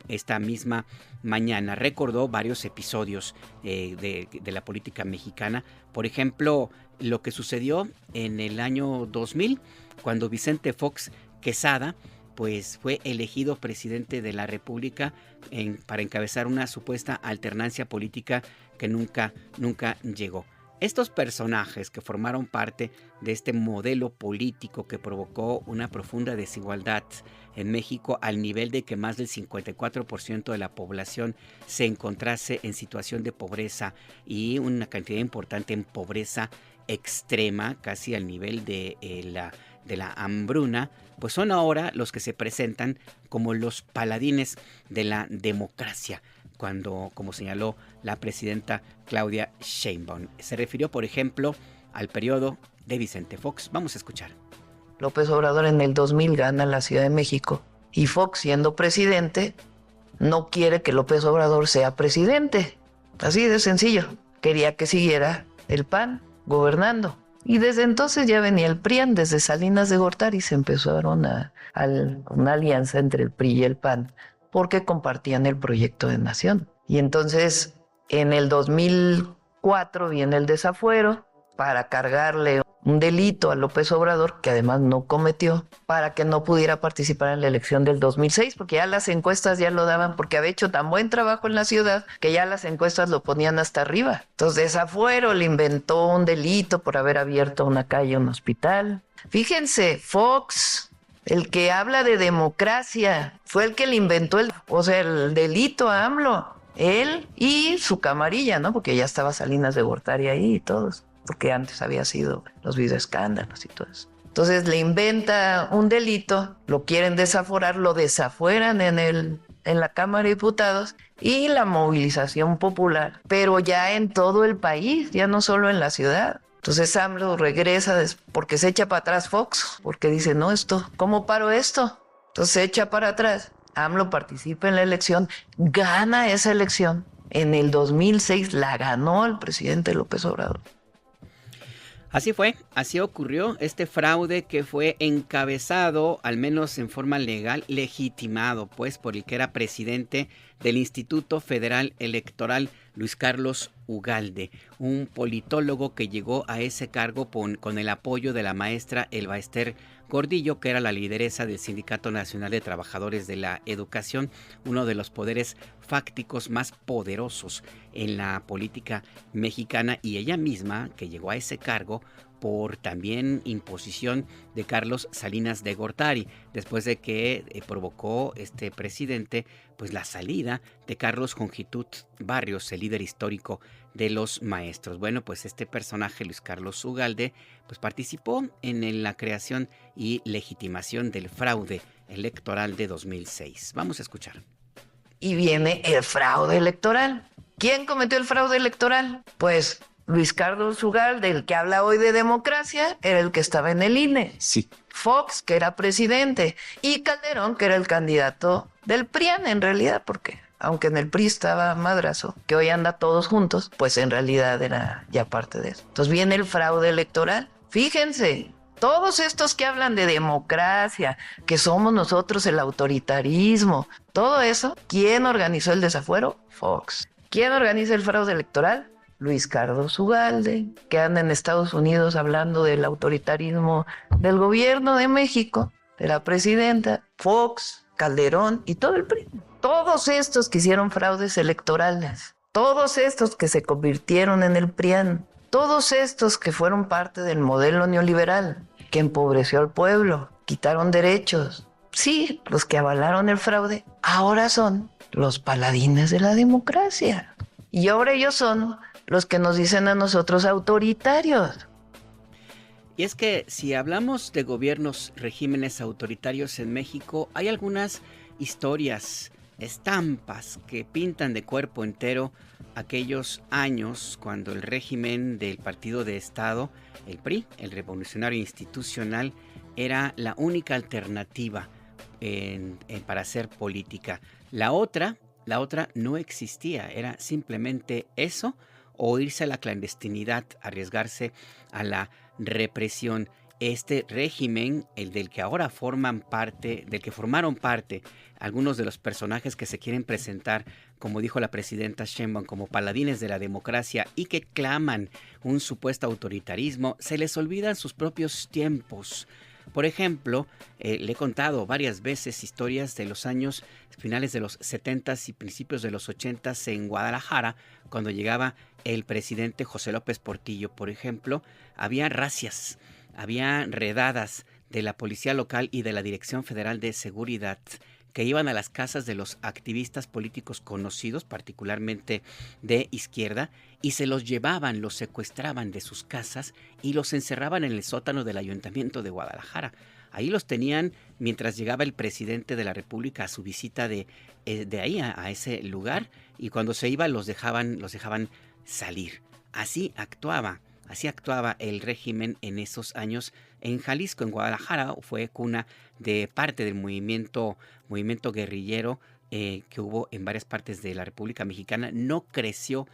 esta misma mañana. Recordó varios episodios de la política mexicana. Por ejemplo, lo que sucedió en el año 2000, cuando Vicente Fox Quesada pues fue elegido presidente de la República para encabezar una supuesta alternancia política que nunca llegó. Estos personajes que formaron parte de este modelo político que provocó una profunda desigualdad en México al nivel de que más del 54% de la población se encontrase en situación de pobreza y una cantidad importante en pobreza extrema, casi al nivel de la hambruna, pues son ahora los que se presentan como los paladines de la democracia, cuando, como señaló la presidenta Claudia Sheinbaum, se refirió, por ejemplo, al periodo de Vicente Fox. Vamos a escuchar. López Obrador en el 2000 gana la Ciudad de México y Fox, siendo presidente, no quiere que López Obrador sea presidente. Así de sencillo. Quería que siguiera el PAN gobernando. Y desde entonces ya venía el PRIAN, desde Salinas de Gortari se empezaron una alianza entre el PRI y el PAN, porque compartían el proyecto de nación. Y entonces, en el 2004 viene el desafuero para cargarle un delito a López Obrador, que además no cometió, para que no pudiera participar en la elección del 2006, porque ya las encuestas ya lo daban, porque había hecho tan buen trabajo en la ciudad, que ya las encuestas lo ponían hasta arriba. Entonces, desafuero, le inventó un delito por haber abierto una calle, un hospital. Fíjense, Fox, el que habla de democracia, fue el que le inventó el delito a AMLO. Él y su camarilla, ¿no? Porque ya estaba Salinas de Gortari ahí y todos, porque antes había sido los videoescándalos y todo eso. Entonces le inventa un delito, lo quieren desaforar, lo desafueran en la Cámara de Diputados y la movilización popular, pero ya en todo el país, ya no solo en la ciudad. Entonces AMLO regresa porque se echa para atrás Fox, porque dice, no, ¿cómo paro esto? Entonces se echa para atrás. AMLO participa en la elección, gana esa elección. En el 2006 la ganó el presidente López Obrador. Así fue, así ocurrió este fraude que fue encabezado, al menos en forma legal, legitimado, pues, por el que era presidente del Instituto Federal Electoral, Luis Carlos Ugalde, un politólogo que llegó a ese cargo con el apoyo de la maestra Elba Ester Gordillo, que era la lideresa del Sindicato Nacional de Trabajadores de la Educación, uno de los poderes fácticos más poderosos en la política mexicana, y ella misma, que llegó a ese cargo por también imposición de Carlos Salinas de Gortari, después de que provocó este presidente pues la salida de Carlos Jongitut Barrios, el líder histórico de los maestros. Bueno, pues este personaje, Luis Carlos Ugalde, pues participó en la creación y legitimación del fraude electoral de 2006. Vamos a escuchar. Y viene el fraude electoral. ¿Quién cometió el fraude electoral? Pues Luis Carlos Ugalde, el que habla hoy de democracia, era el que estaba en el INE. Sí. Fox, que era presidente, y Calderón, que era el candidato del PRIAN, en realidad, porque aunque en el PRI estaba Madrazo, que hoy anda todos juntos, pues en realidad era ya parte de eso. Entonces viene el fraude electoral. Fíjense, todos estos que hablan de democracia, que somos nosotros el autoritarismo, todo eso, ¿quién organizó el desafuero? Fox. ¿Quién organiza el fraude electoral? Luis Carlos Ugalde, que anda en Estados Unidos hablando del autoritarismo del gobierno de México, de la presidenta, Fox, Calderón y todo el PRI. Todos estos que hicieron fraudes electorales, todos estos que se convirtieron en el PRIAN, todos estos que fueron parte del modelo neoliberal, que empobreció al pueblo, quitaron derechos. Sí, los que avalaron el fraude, ahora son los paladines de la democracia. Y ahora ellos son los que nos dicen a nosotros autoritarios. Y es que si hablamos de gobiernos, regímenes autoritarios en México, hay algunas historias, estampas que pintan de cuerpo entero aquellos años cuando el régimen del Partido de Estado, el PRI, el Revolucionario Institucional, era la única alternativa para hacer política. La otra no existía, era simplemente eso, o irse a la clandestinidad, arriesgarse a la represión. Este régimen, el del que ahora formaron parte algunos de los personajes que se quieren presentar, como dijo la presidenta Sheinbaum, como paladines de la democracia y que claman un supuesto autoritarismo, se les olvidan sus propios tiempos. Por ejemplo, le he contado varias veces historias de los años finales de los 70s y principios de los 80s en Guadalajara, cuando llegaba el presidente José López Portillo. Por ejemplo, había racias, había redadas de la policía local y de la Dirección Federal de Seguridad que iban a las casas de los activistas políticos conocidos, particularmente de izquierda, y se los llevaban, los secuestraban de sus casas y los encerraban en el sótano del Ayuntamiento de Guadalajara. Ahí los tenían mientras llegaba el presidente de la República a su visita de ahí a ese lugar, y cuando se iba los dejaban salir. Así actuaba el régimen en esos años en Jalisco. En Guadalajara fue cuna de parte del movimiento guerrillero que hubo en varias partes de la República Mexicana. No creció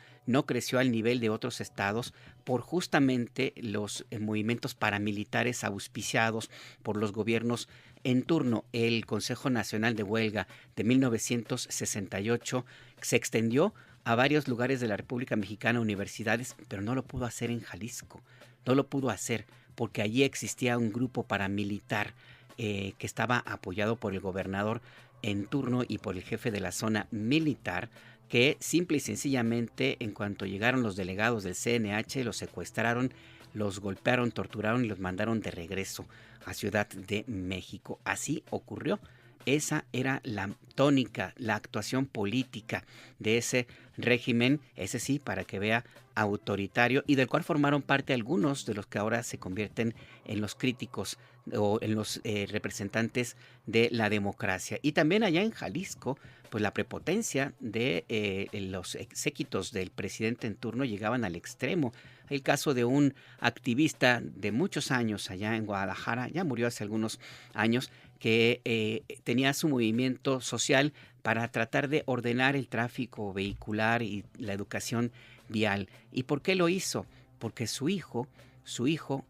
al nivel de otros estados por justamente los movimientos paramilitares auspiciados por los gobiernos en turno. El Consejo Nacional de Huelga de 1968 se extendió a varios lugares de la República Mexicana, universidades, pero no lo pudo hacer en Jalisco. No lo pudo hacer porque allí existía un grupo paramilitar que estaba apoyado por el gobernador en turno y por el jefe de la zona militar, que simple y sencillamente, en cuanto llegaron los delegados del CNH, los secuestraron, los golpearon, torturaron y los mandaron de regreso a Ciudad de México. Así ocurrió. Esa era la tónica, la actuación política de ese régimen, ese sí, para que vea, autoritario, y del cual formaron parte algunos de los que ahora se convierten en los críticos o en los representantes de la democracia. Y también allá en Jalisco, pues la prepotencia de los séquitos del presidente en turno llegaban al extremo. El caso de un activista de muchos años allá en Guadalajara, ya murió hace algunos años, que tenía su movimiento social para tratar de ordenar el tráfico vehicular y la educación vial. ¿Y por qué lo hizo? Porque su hijo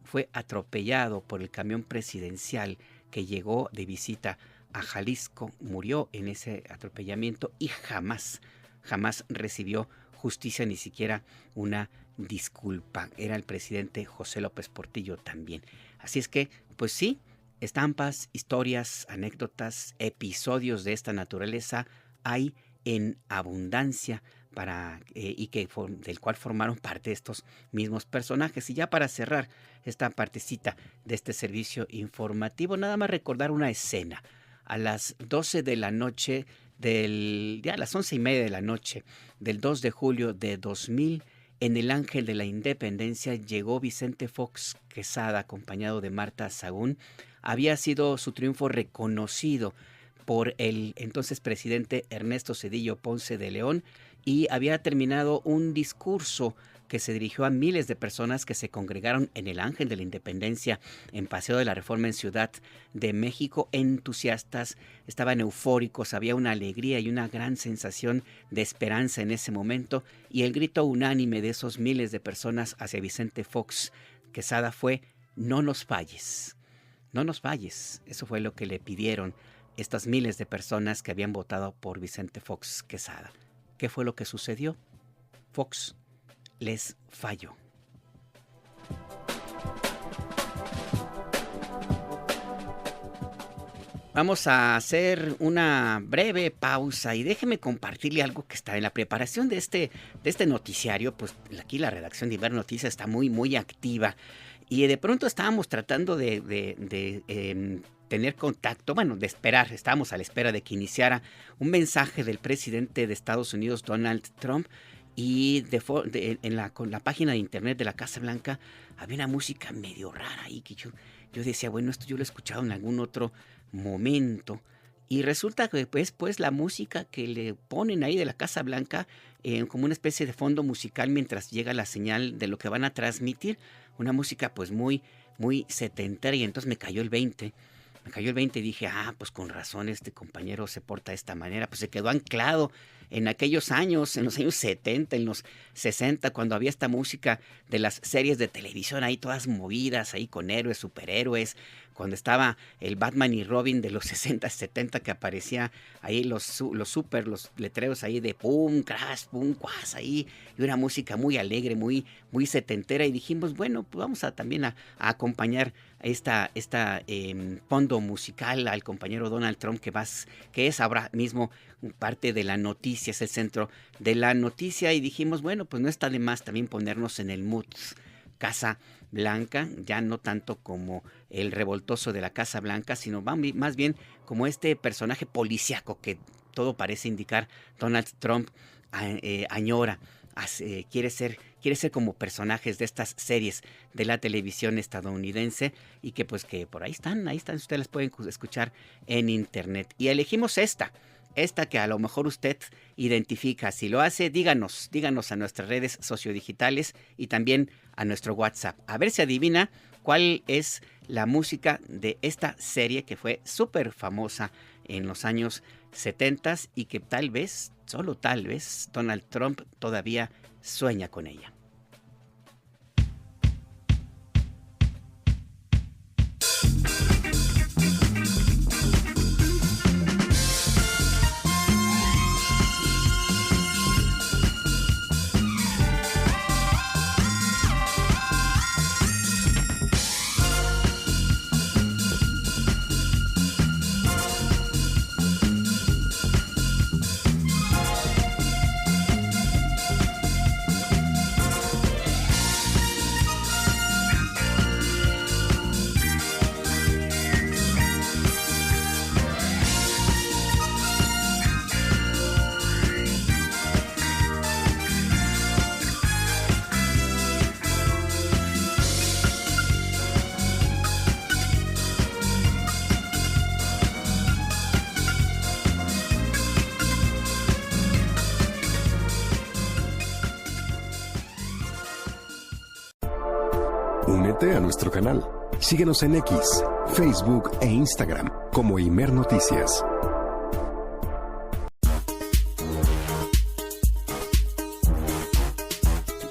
fue atropellado por el camión presidencial que llegó de visita a Jalisco, murió en ese atropellamiento y jamás recibió justicia, ni siquiera una disculpa. Era el presidente José López Portillo también. Así es que, pues sí, estampas, historias, anécdotas, episodios de esta naturaleza hay en abundancia del cual formaron parte estos mismos personajes. Y ya para cerrar esta partecita de este servicio informativo, nada más recordar una escena. A las 12 de la noche a las 11:30 de la noche del 2 de julio de 2000, en el Ángel de la Independencia llegó Vicente Fox Quesada, acompañado de Marta Sahagún. Había sido su triunfo reconocido por el entonces presidente Ernesto Zedillo Ponce de León, y había terminado un discurso que se dirigió a miles de personas que se congregaron en el Ángel de la Independencia en Paseo de la Reforma en Ciudad de México, entusiastas, estaban eufóricos, había una alegría y una gran sensación de esperanza en ese momento, y el grito unánime de esos miles de personas hacia Vicente Fox Quesada fue: no nos falles, no nos falles. Eso fue lo que le pidieron estas miles de personas que habían votado por Vicente Fox Quesada. ¿Qué fue lo que sucedió? Fox les falló. Vamos a hacer una breve pausa y déjeme compartirle algo que está en la preparación de este noticiario. Pues aquí la redacción de Iber Noticias está muy activa, y de pronto estábamos tratando de tener contacto, de esperar, estábamos a la espera de que iniciara un mensaje del presidente de Estados Unidos, Donald Trump, y con la página de internet de la Casa Blanca había una música medio rara ahí que yo decía, bueno, esto yo lo he escuchado en algún otro momento, y resulta que pues la música que le ponen ahí de la Casa Blanca como una especie de fondo musical mientras llega la señal de lo que van a transmitir, una música pues muy setentera, y entonces me cayó el 20 y dije, pues con razón este compañero se porta de esta manera. Pues se quedó anclado en aquellos años, en los años 70, en los 60, cuando había esta música de las series de televisión ahí todas movidas, ahí con héroes, superhéroes, cuando estaba el Batman y Robin de los 60, 70, que aparecía ahí los letreros ahí de pum, crash, pum, cuas, ahí, y una música muy alegre, muy setentera, y dijimos, bueno, pues vamos también a acompañar esta fondo musical al compañero Donald Trump, que es ahora mismo parte de la noticia, es el centro de la noticia, y dijimos, bueno, pues no está de más también ponernos en el mood Casa Blanca, ya no tanto como el revoltoso de la Casa Blanca, sino más bien como este personaje policíaco que todo parece indicar Donald Trump añora. Quiere ser como personajes de estas series de la televisión estadounidense, y que pues que por ahí están, ustedes las pueden escuchar en internet. Y elegimos esta que a lo mejor usted identifica. Si lo hace, díganos a nuestras redes sociodigitales y también a nuestro WhatsApp. A ver si adivina cuál es la música de esta serie que fue súper famosa en los años 70 y que tal vez, solo tal vez, Donald Trump todavía sueña con ella. Únete a nuestro canal. Síguenos en X, Facebook e Instagram como Imer Noticias.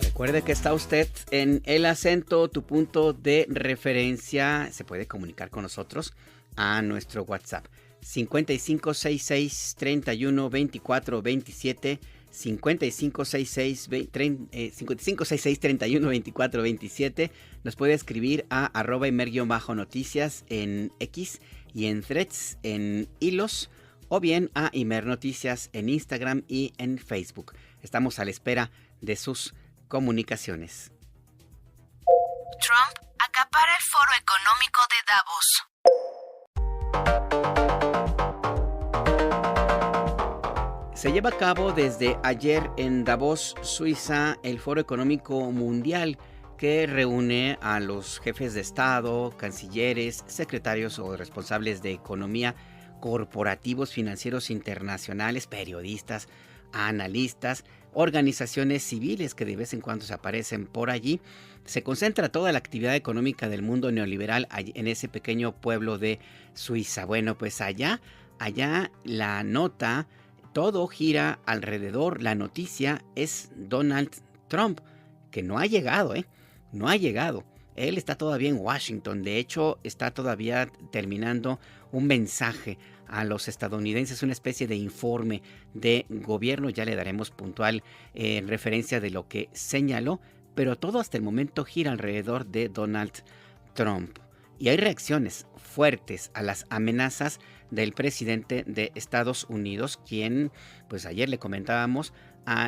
Recuerde que está usted en El Acento, tu punto de referencia. Se puede comunicar con nosotros a nuestro WhatsApp 5566-312427, 5566-312427. Nos puede escribir a @Imer_noticias en X y en Threads, en Hilos, o bien a Imer Noticias en Instagram y en Facebook. Estamos a la espera de sus comunicaciones. Trump acapara el Foro Económico de Davos. Se lleva a cabo desde ayer en Davos, Suiza, el Foro Económico Mundial, que reúne a los jefes de Estado, cancilleres, secretarios o responsables de economía, corporativos, financieros internacionales, periodistas, analistas, organizaciones civiles que de vez en cuando se aparecen por allí. Se concentra toda la actividad económica del mundo neoliberal en ese pequeño pueblo de Suiza. Bueno, pues allá la nota, todo gira alrededor. La noticia es Donald Trump, que no ha llegado, no ha llegado. Él está todavía en Washington. De hecho, está todavía terminando un mensaje a los estadounidenses, una especie de informe de gobierno. Ya le daremos puntual en referencia de lo que señaló, pero todo hasta el momento gira alrededor de Donald Trump. Y hay reacciones fuertes a las amenazas del presidente de Estados Unidos, quien, pues ayer le comentábamos,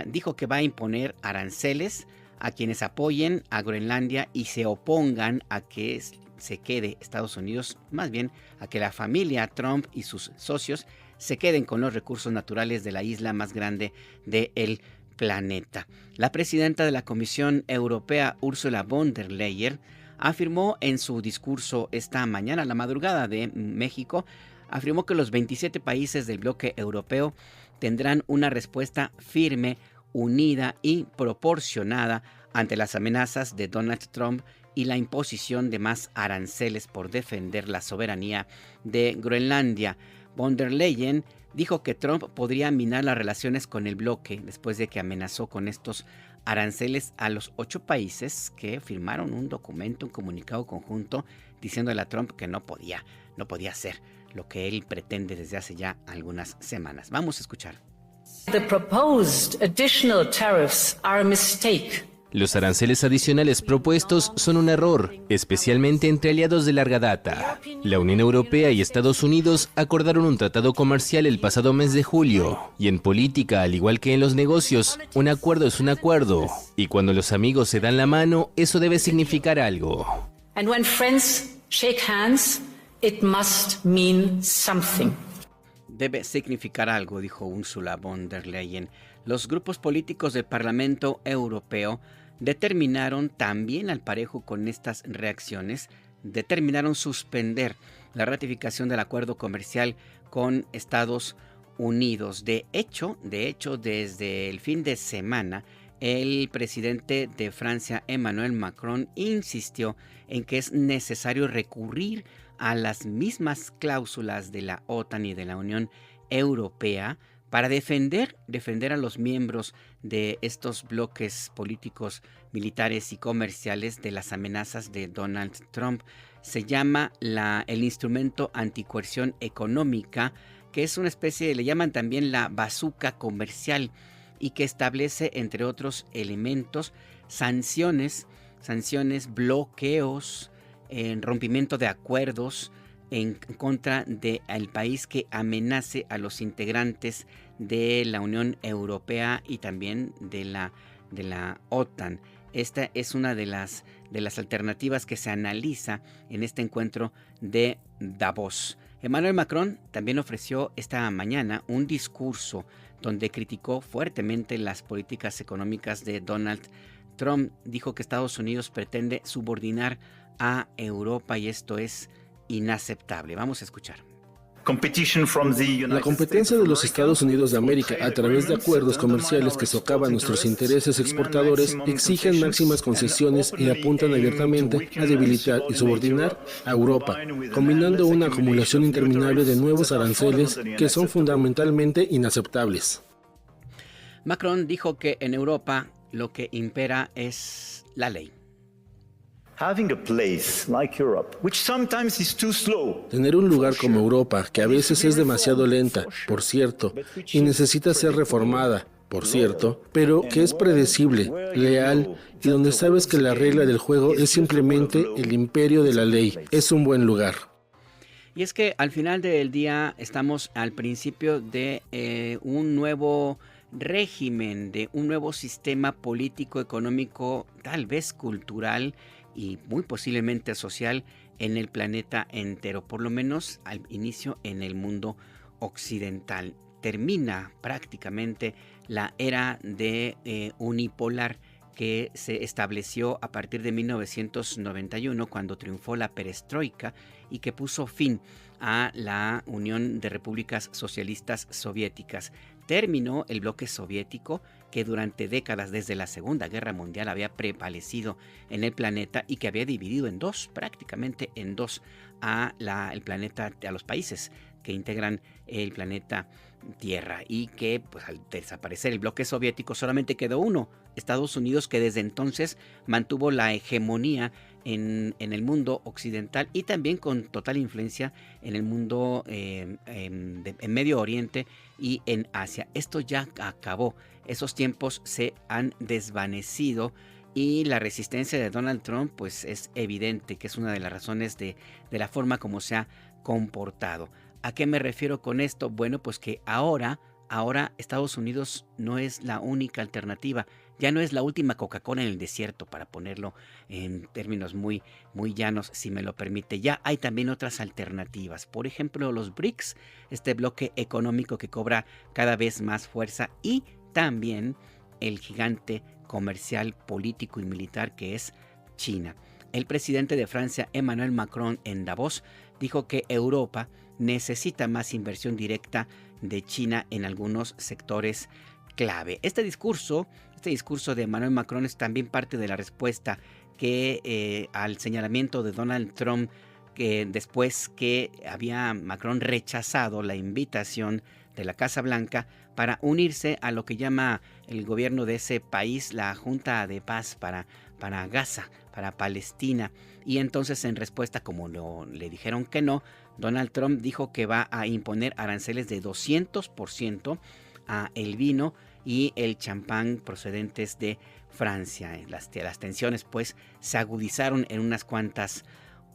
dijo que va a imponer aranceles a quienes apoyen a Groenlandia y se opongan a que se quede Estados Unidos, más bien a que la familia Trump y sus socios se queden con los recursos naturales de la isla más grande del planeta. La presidenta de la Comisión Europea, Ursula von der Leyen, afirmó en su discurso esta mañana, a la madrugada de México, afirmó que los 27 países del bloque europeo tendrán una respuesta firme, unida y proporcionada ante las amenazas de Donald Trump y la imposición de más aranceles por defender la soberanía de Groenlandia. Von der Leyen dijo que Trump podría minar las relaciones con el bloque después de que amenazó con estos aranceles a los 8 países que firmaron un comunicado conjunto diciéndole a Trump que no podía hacer lo que él pretende desde hace ya algunas semanas. Vamos a escuchar. The proposed additional tariffs are a mistake. Los aranceles adicionales propuestos son un error, especialmente entre aliados de larga data. La Unión Europea y Estados Unidos acordaron un tratado comercial el pasado mes de julio. Y en política, al igual que en los negocios, un acuerdo es un acuerdo. Y cuando los amigos se dan la mano, eso debe significar algo. And when friends shake hands, it must mean something. Debe significar algo, dijo Ursula von der Leyen. Los grupos políticos del Parlamento Europeo determinaron también al parejo con estas reacciones, determinaron suspender la ratificación del acuerdo comercial con Estados Unidos. De hecho, desde el fin de semana, el presidente de Francia, Emmanuel Macron, insistió en que es necesario recurrir a las mismas cláusulas de la OTAN y de la Unión Europea para defender a los miembros de estos bloques políticos, militares y comerciales de las amenazas de Donald Trump. Se llama el instrumento anticoerción económica, que es una especie, le llaman también la bazuca comercial, y que establece, entre otros elementos, sanciones, bloqueos, rompimiento de acuerdos en contra del país que amenace a los integrantes de la Unión Europea y también de la OTAN. Esta es una de las alternativas que se analiza en este encuentro de Davos. Emmanuel Macron también ofreció esta mañana un discurso donde criticó fuertemente las políticas económicas de Donald Trump. Dijo que Estados Unidos pretende subordinar a Europa y esto es inaceptable. Vamos a escuchar. La competencia de los Estados Unidos de América a través de acuerdos comerciales que socavan nuestros intereses exportadores exigen máximas concesiones y apuntan abiertamente a debilitar y subordinar a Europa, combinando una acumulación interminable de nuevos aranceles que son fundamentalmente inaceptables. Macron dijo que en Europa lo que impera es la ley. Tener un lugar como Europa, que a veces es demasiado lenta, por cierto, y necesita ser reformada, por cierto, pero que es predecible, leal, y donde sabes que la regla del juego es simplemente el imperio de la ley, es un buen lugar. Y es que al final del día estamos al principio de un nuevo régimen, de un nuevo sistema político, económico, tal vez cultural y muy posiblemente social en el planeta entero, por lo menos al inicio en el mundo occidental. Termina prácticamente la era de unipolar que se estableció a partir de 1991 cuando triunfó la perestroika y que puso fin a la Unión de Repúblicas Socialistas Soviéticas. Terminó el bloque soviético que durante décadas desde la Segunda Guerra Mundial había prevalecido en el planeta y que había dividido en dos, prácticamente en dos, el planeta, a los países que integran el planeta Tierra, y que pues al desaparecer el bloque soviético solamente quedó uno, Estados Unidos, que desde entonces mantuvo la hegemonía en el mundo occidental y también con total influencia en el mundo en Medio Oriente y en Asia. Esto ya acabó, esos tiempos se han desvanecido y la resistencia de Donald Trump pues es evidente que es una de las razones de la forma como se ha comportado. ¿A qué me refiero con esto? Bueno, pues que ahora Estados Unidos no es la única alternativa, ya no es la última Coca-Cola en el desierto, para ponerlo en términos muy, muy llanos, si me lo permite. Ya hay también otras alternativas, por ejemplo los BRICS, este bloque económico que cobra cada vez más fuerza, y también el gigante comercial, político y militar que es China. El presidente de Francia, Emmanuel Macron, en Davos, dijo que Europa necesita más inversión directa de China en algunos sectores clave. Este discurso de Emmanuel Macron es también parte de la respuesta que al señalamiento de Donald Trump, que después que había Macron rechazado la invitación de la Casa Blanca para unirse a lo que llama el gobierno de ese país la Junta de Paz para Gaza, para Palestina. Y entonces, en respuesta, como le dijeron que no, Donald Trump dijo que va a imponer aranceles de 200% a el vino y el champán procedentes de Francia. Las tensiones pues se agudizaron en unas cuantas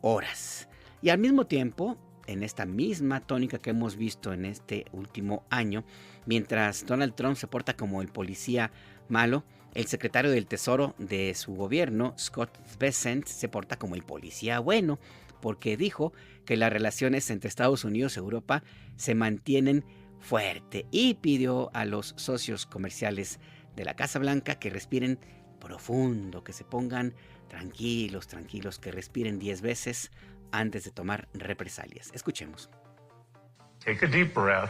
horas. Y al mismo tiempo, en esta misma tónica que hemos visto en este último año, mientras Donald Trump se porta como el policía malo, el secretario del Tesoro de su gobierno, Scott Bessent, se porta como el policía bueno, porque dijo que las relaciones entre Estados Unidos y Europa se mantienen fuerte y pidió a los socios comerciales de la Casa Blanca que respiren profundo, que se pongan tranquilos, que respiren 10 veces antes de tomar represalias. Escuchemos. Take a deep breath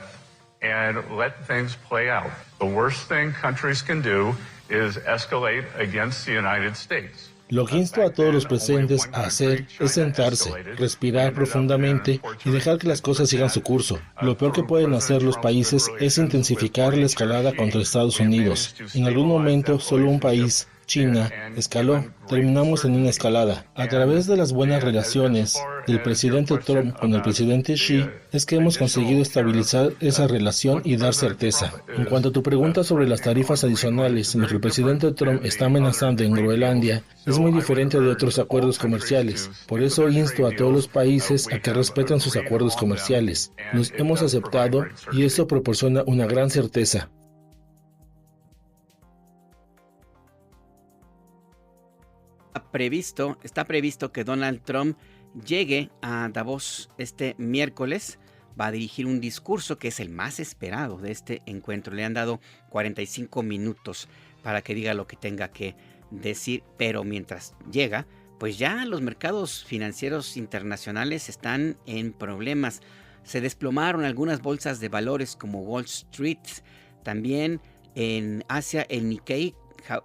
and let things play out. The worst thing countries can do is escalate against the United States. Lo que insto a todos los presentes a hacer es sentarse, respirar profundamente y dejar que las cosas sigan su curso. Lo peor que pueden hacer los países es intensificar la escalada contra Estados Unidos. En algún momento, solo un país, China, escaló. Terminamos en una escalada. A través de las buenas relaciones del presidente Trump con el presidente Xi, es que hemos conseguido estabilizar esa relación y dar certeza. En cuanto a tu pregunta sobre las tarifas adicionales en lo que el presidente Trump está amenazando en Groenlandia, es muy diferente de otros acuerdos comerciales. Por eso insto a todos los países a que respeten sus acuerdos comerciales. Los hemos aceptado y eso proporciona una gran certeza. Está previsto que Donald Trump llegue a Davos este miércoles. Va a dirigir un discurso que es el más esperado de este encuentro. Le han dado 45 minutos para que diga lo que tenga que decir, pero mientras llega, pues ya los mercados financieros internacionales están en problemas. Se desplomaron algunas bolsas de valores como Wall Street. También en Asia el Nikkei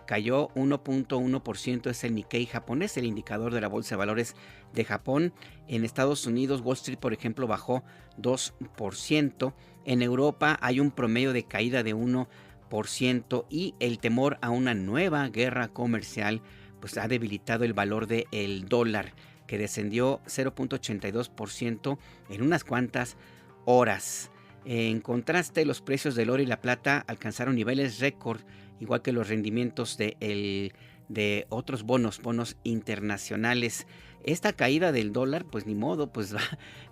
cayó 1.1%, es el Nikkei japonés, el indicador de la bolsa de valores de Japón. En Estados Unidos, Wall Street, por ejemplo, bajó 2%. En Europa hay un promedio de caída de 1% y el temor a una nueva guerra comercial pues ha debilitado el valor del dólar, que descendió 0.82% en unas cuantas horas. En contraste, los precios del oro y la plata alcanzaron niveles récord, igual que los rendimientos de otros bonos internacionales. Esta caída del dólar, pues ni modo, pues va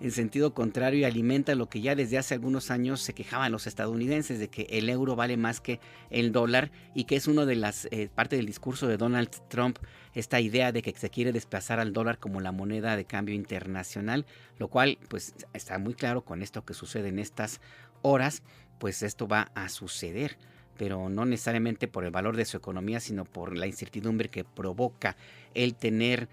en sentido contrario y alimenta lo que ya desde hace algunos años se quejaban los estadounidenses de que el euro vale más que el dólar y que es uno de las parte del discurso de Donald Trump, esta idea de que se quiere desplazar al dólar como la moneda de cambio internacional, lo cual pues está muy claro con esto que sucede en estas horas, pues esto va a suceder, pero no necesariamente por el valor de su economía, sino por la incertidumbre que provoca el tener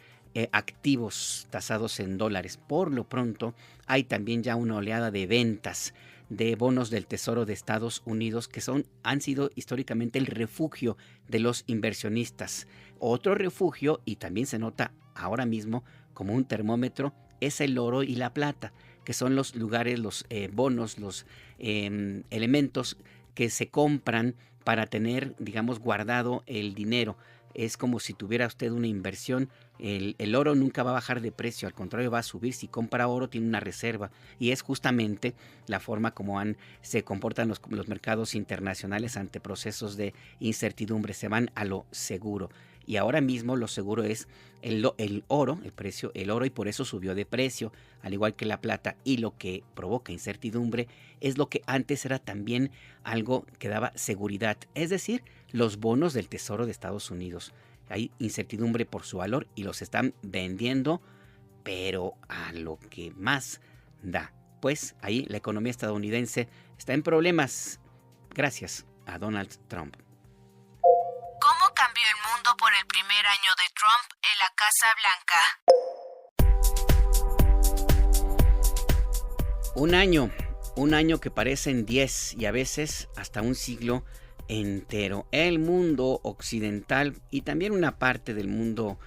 activos tasados en dólares. Por lo pronto, hay también ya una oleada de ventas de bonos del Tesoro de Estados Unidos que han sido históricamente el refugio de los inversionistas. Otro refugio, y también se nota ahora mismo como un termómetro, es el oro y la plata, que son los lugares, los bonos, los elementos que se compran para tener, digamos, guardado el dinero. Es como si tuviera usted una inversión. El oro nunca va a bajar de precio, al contrario va a subir. Si compra oro tiene una reserva y es justamente la forma como se comportan los mercados internacionales ante procesos de incertidumbre. Se van a lo seguro y ahora mismo lo seguro es el oro, el precio, el oro, y por eso subió de precio, al igual que la plata, y lo que provoca incertidumbre es lo que antes era también algo que daba seguridad, es decir, los bonos del Tesoro de Estados Unidos. Hay incertidumbre por su valor y los están vendiendo, pero a lo que más da. Pues ahí la economía estadounidense está en problemas gracias a Donald Trump. ¿Cómo cambió el mundo por el primer año de Trump en la Casa Blanca? Un año que parecen 10 y a veces hasta un siglo entero. El mundo occidental y también una parte del mundo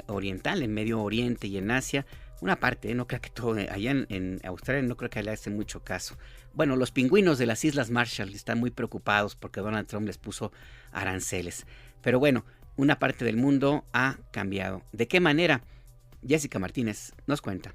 oriental, en Medio Oriente y en Asia, Una parte, no creo que todo, allá en Australia no creo que le hace mucho caso. Bueno, los pingüinos de las Islas Marshall están muy preocupados porque Donald Trump les puso aranceles. Pero bueno, una parte del mundo ha cambiado. ¿De qué manera? Jessica Martínez nos cuenta.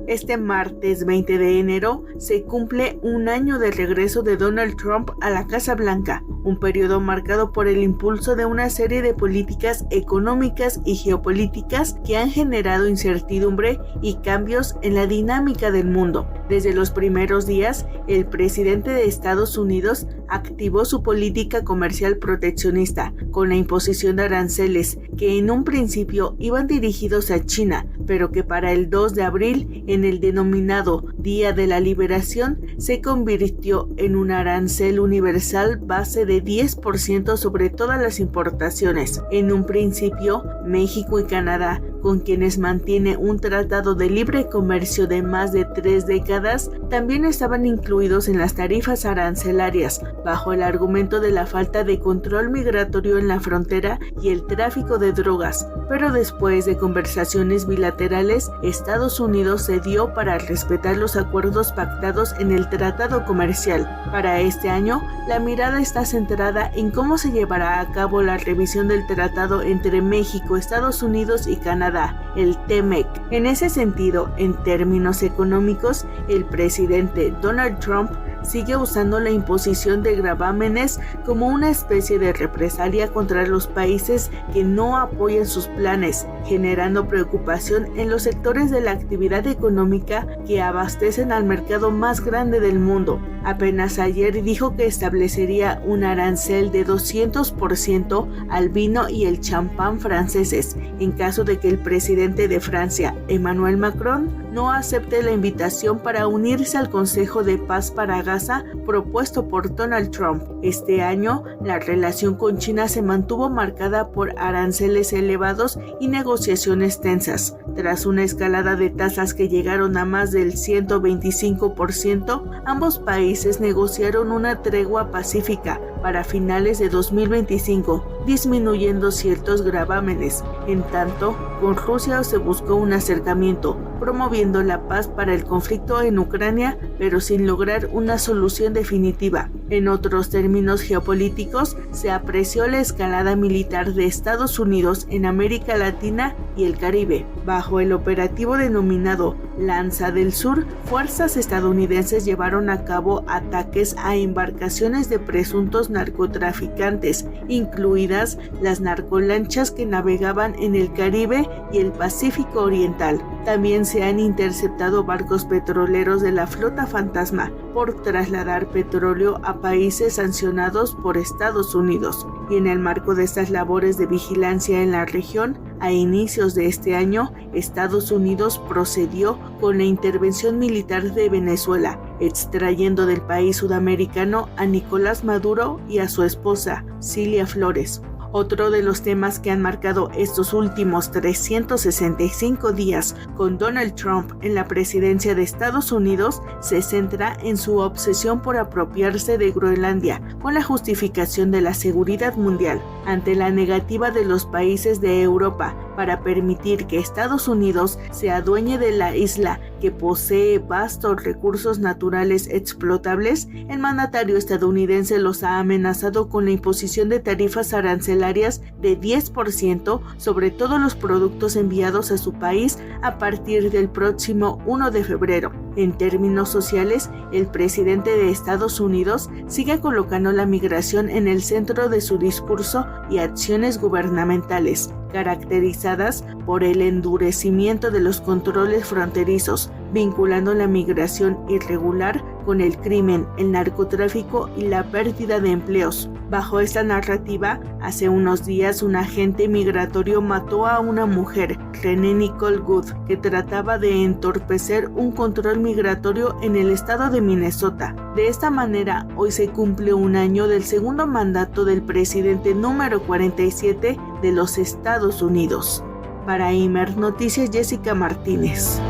Este martes 20 de enero se cumple un año del regreso de Donald Trump a la Casa Blanca, un periodo marcado por el impulso de una serie de políticas económicas y geopolíticas que han generado incertidumbre y cambios en la dinámica del mundo. Desde los primeros días, el presidente de Estados Unidos activó su política comercial proteccionista con la imposición de aranceles que en un principio iban dirigidos a China, pero que para el 2 de abril, en el denominado Día de la Liberación, se convirtió en un arancel universal base de 10% sobre todas las importaciones. En un principio, México y Canadá, con quienes mantiene un tratado de libre comercio de más de 3 décadas, también estaban incluidos en las tarifas arancelarias, bajo el argumento de la falta de control migratorio en la frontera y el tráfico de drogas. Pero después de conversaciones bilaterales, Estados Unidos cedió para respetar los acuerdos pactados en el tratado comercial. Para este año, la mirada está centrada en cómo se llevará a cabo la revisión del tratado entre México, Estados Unidos y Canadá, el TEMEC. En ese sentido, en términos económicos, el presidente Donald Trump sigue usando la imposición de gravámenes como una especie de represalia contra los países que no apoyan sus planes, generando preocupación en los sectores de la actividad económica que abastecen al mercado más grande del mundo. Apenas ayer dijo que establecería un arancel de 200% al vino y el champán franceses, en caso de que el presidente de Francia, Emmanuel Macron, no acepte la invitación para unirse al Consejo de Paz para Gaza propuesto por Donald Trump. Este año, la relación con China se mantuvo marcada por aranceles elevados y negociaciones tensas. Tras una escalada de tasas que llegaron a más del 125%, ambos países negociaron una tregua pacífica para finales de 2025, disminuyendo ciertos gravámenes. En tanto, con Rusia se buscó un acercamiento, promoviendo la paz para el conflicto en Ucrania, pero sin lograr una solución definitiva. En otros términos geopolíticos, se apreció la escalada militar de Estados Unidos en América Latina y el Caribe. Bajo el operativo denominado Lanza del Sur, fuerzas estadounidenses llevaron a cabo ataques a embarcaciones de presuntos narcotraficantes, incluidas las narcolanchas que navegaban en el Caribe y el Pacífico Oriental. También se han interceptado barcos petroleros de la flota fantasma por trasladar petróleo a países sancionados por Estados Unidos. Y en el marco de estas labores de vigilancia en la región, a inicios de este año, Estados Unidos procedió con la intervención militar de Venezuela, extrayendo del país sudamericano a Nicolás Maduro y a su esposa, Cilia Flores. Otro de los temas que han marcado estos últimos 365 días con Donald Trump en la presidencia de Estados Unidos se centra en su obsesión por apropiarse de Groenlandia con la justificación de la seguridad mundial, ante la negativa de los países de Europa para permitir que Estados Unidos se adueñe de la isla que posee vastos recursos naturales explotables. El mandatario estadounidense los ha amenazado con la imposición de tarifas arancelarias de 10% sobre todos los productos enviados a su país a partir del próximo 1 de febrero. En términos sociales, el presidente de Estados Unidos sigue colocando la migración en el centro de su discurso y acciones gubernamentales, caracterizadas por el endurecimiento de los controles fronterizos, vinculando la migración irregular con el crimen, el narcotráfico y la pérdida de empleos. Bajo esta narrativa, hace unos días un agente migratorio mató a una mujer, Renee Nicole Good, que trataba de entorpecer un control migratorio en el estado de Minnesota. De esta manera, hoy se cumple un año del segundo mandato del presidente número 47 de los Estados Unidos. Para Imer Noticias, Jessica Martínez.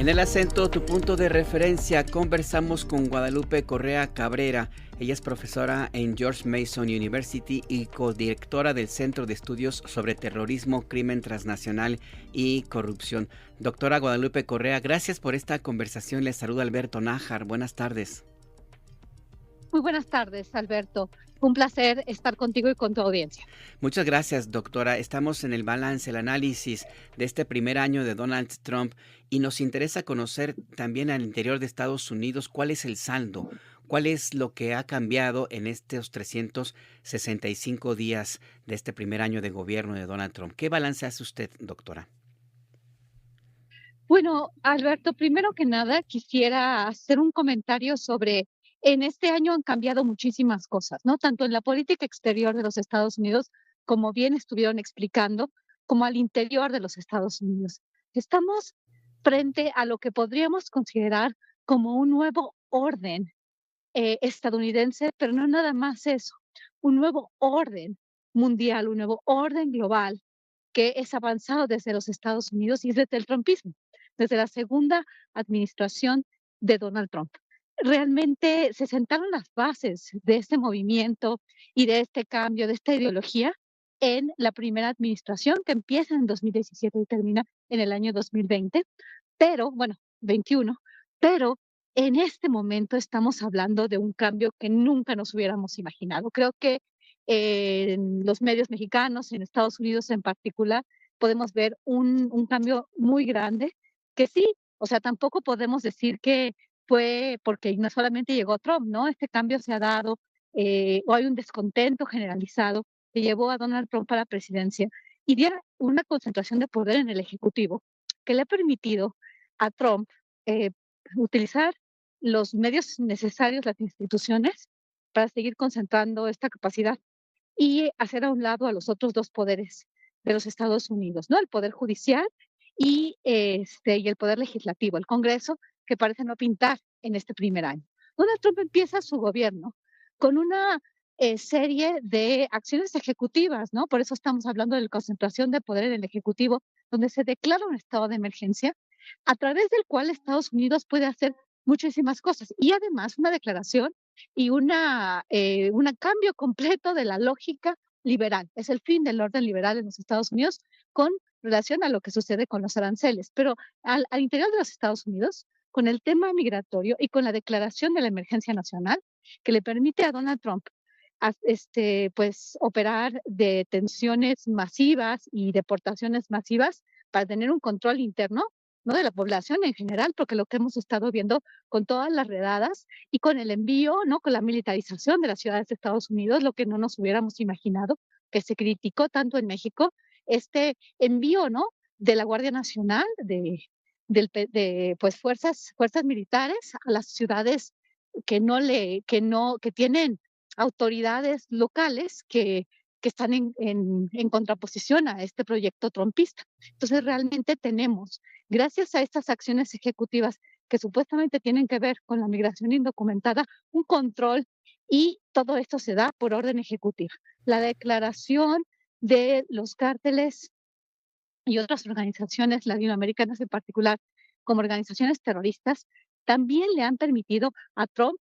En El Acento, tu punto de referencia, conversamos con Guadalupe Correa Cabrera. Ella es profesora en George Mason University y codirectora del Centro de Estudios sobre Terrorismo, Crimen Transnacional y Corrupción. Doctora Guadalupe Correa, gracias por esta conversación. Les saluda Alberto Nájar. Buenas tardes. Muy buenas tardes, Alberto. Un placer estar contigo y con tu audiencia. Muchas gracias, doctora. Estamos en el balance, el análisis de este primer año de Donald Trump y nos interesa conocer también al interior de Estados Unidos cuál es el saldo, cuál es lo que ha cambiado en estos 365 días de este primer año de gobierno de Donald Trump. ¿Qué balance hace usted, doctora? Bueno, Alberto, primero que nada quisiera hacer un comentario sobre en este año han cambiado muchísimas cosas, ¿no? Tanto en la política exterior de los Estados Unidos, como bien estuvieron explicando, como al interior de los Estados Unidos. Estamos frente a lo que podríamos considerar como un nuevo orden estadounidense, pero no nada más eso, un nuevo orden mundial, un nuevo orden global que es avanzado desde los Estados Unidos y desde el trumpismo, desde la segunda administración de Donald Trump. Realmente se sentaron las bases de este movimiento y de este cambio, de esta ideología, en la primera administración que empieza en 2017 y termina en el año 2020, pero, bueno, 21, pero en este momento estamos hablando de un cambio que nunca nos hubiéramos imaginado. Creo que en los medios mexicanos, en Estados Unidos en particular, podemos ver un cambio muy grande, que sí, o sea, tampoco podemos decir que fue porque no solamente llegó Trump, ¿no? Este cambio se ha dado, o hay un descontento generalizado que llevó a Donald Trump a la presidencia y diera una concentración de poder en el Ejecutivo que le ha permitido a Trump utilizar los medios necesarios, las instituciones, para seguir concentrando esta capacidad y hacer a un lado a los otros dos poderes de los Estados Unidos, ¿no? El poder judicial y el poder legislativo, el Congreso, que parece no pintar en este primer año. Donald Trump empieza su gobierno con una serie de acciones ejecutivas, ¿no? Por eso estamos hablando de la concentración de poder en el Ejecutivo, donde se declara un estado de emergencia, a través del cual Estados Unidos puede hacer muchísimas cosas. Y además una declaración y un cambio completo de la lógica liberal. Es el fin del orden liberal en los Estados Unidos con relación a lo que sucede con los aranceles. Pero al interior de los Estados Unidos, con el tema migratorio y con la declaración de la emergencia nacional, que le permite a Donald Trump pues operar detenciones masivas y deportaciones masivas para tener un control interno, ¿no? De la población en general, porque lo que hemos estado viendo con todas las redadas y con el envío, ¿no? Con la militarización de las ciudades de Estados Unidos, lo que no nos hubiéramos imaginado, que se criticó tanto en México, este envío, ¿no? De la Guardia Nacional, pues fuerzas militares a las ciudades que tienen autoridades locales que están en contraposición a este proyecto trumpista. Entonces realmente tenemos, gracias a estas acciones ejecutivas que supuestamente tienen que ver con la migración indocumentada, un control, y todo esto se da por orden ejecutiva. La declaración de los cárteles y otras organizaciones latinoamericanas en particular, como organizaciones terroristas, también le han permitido a Trump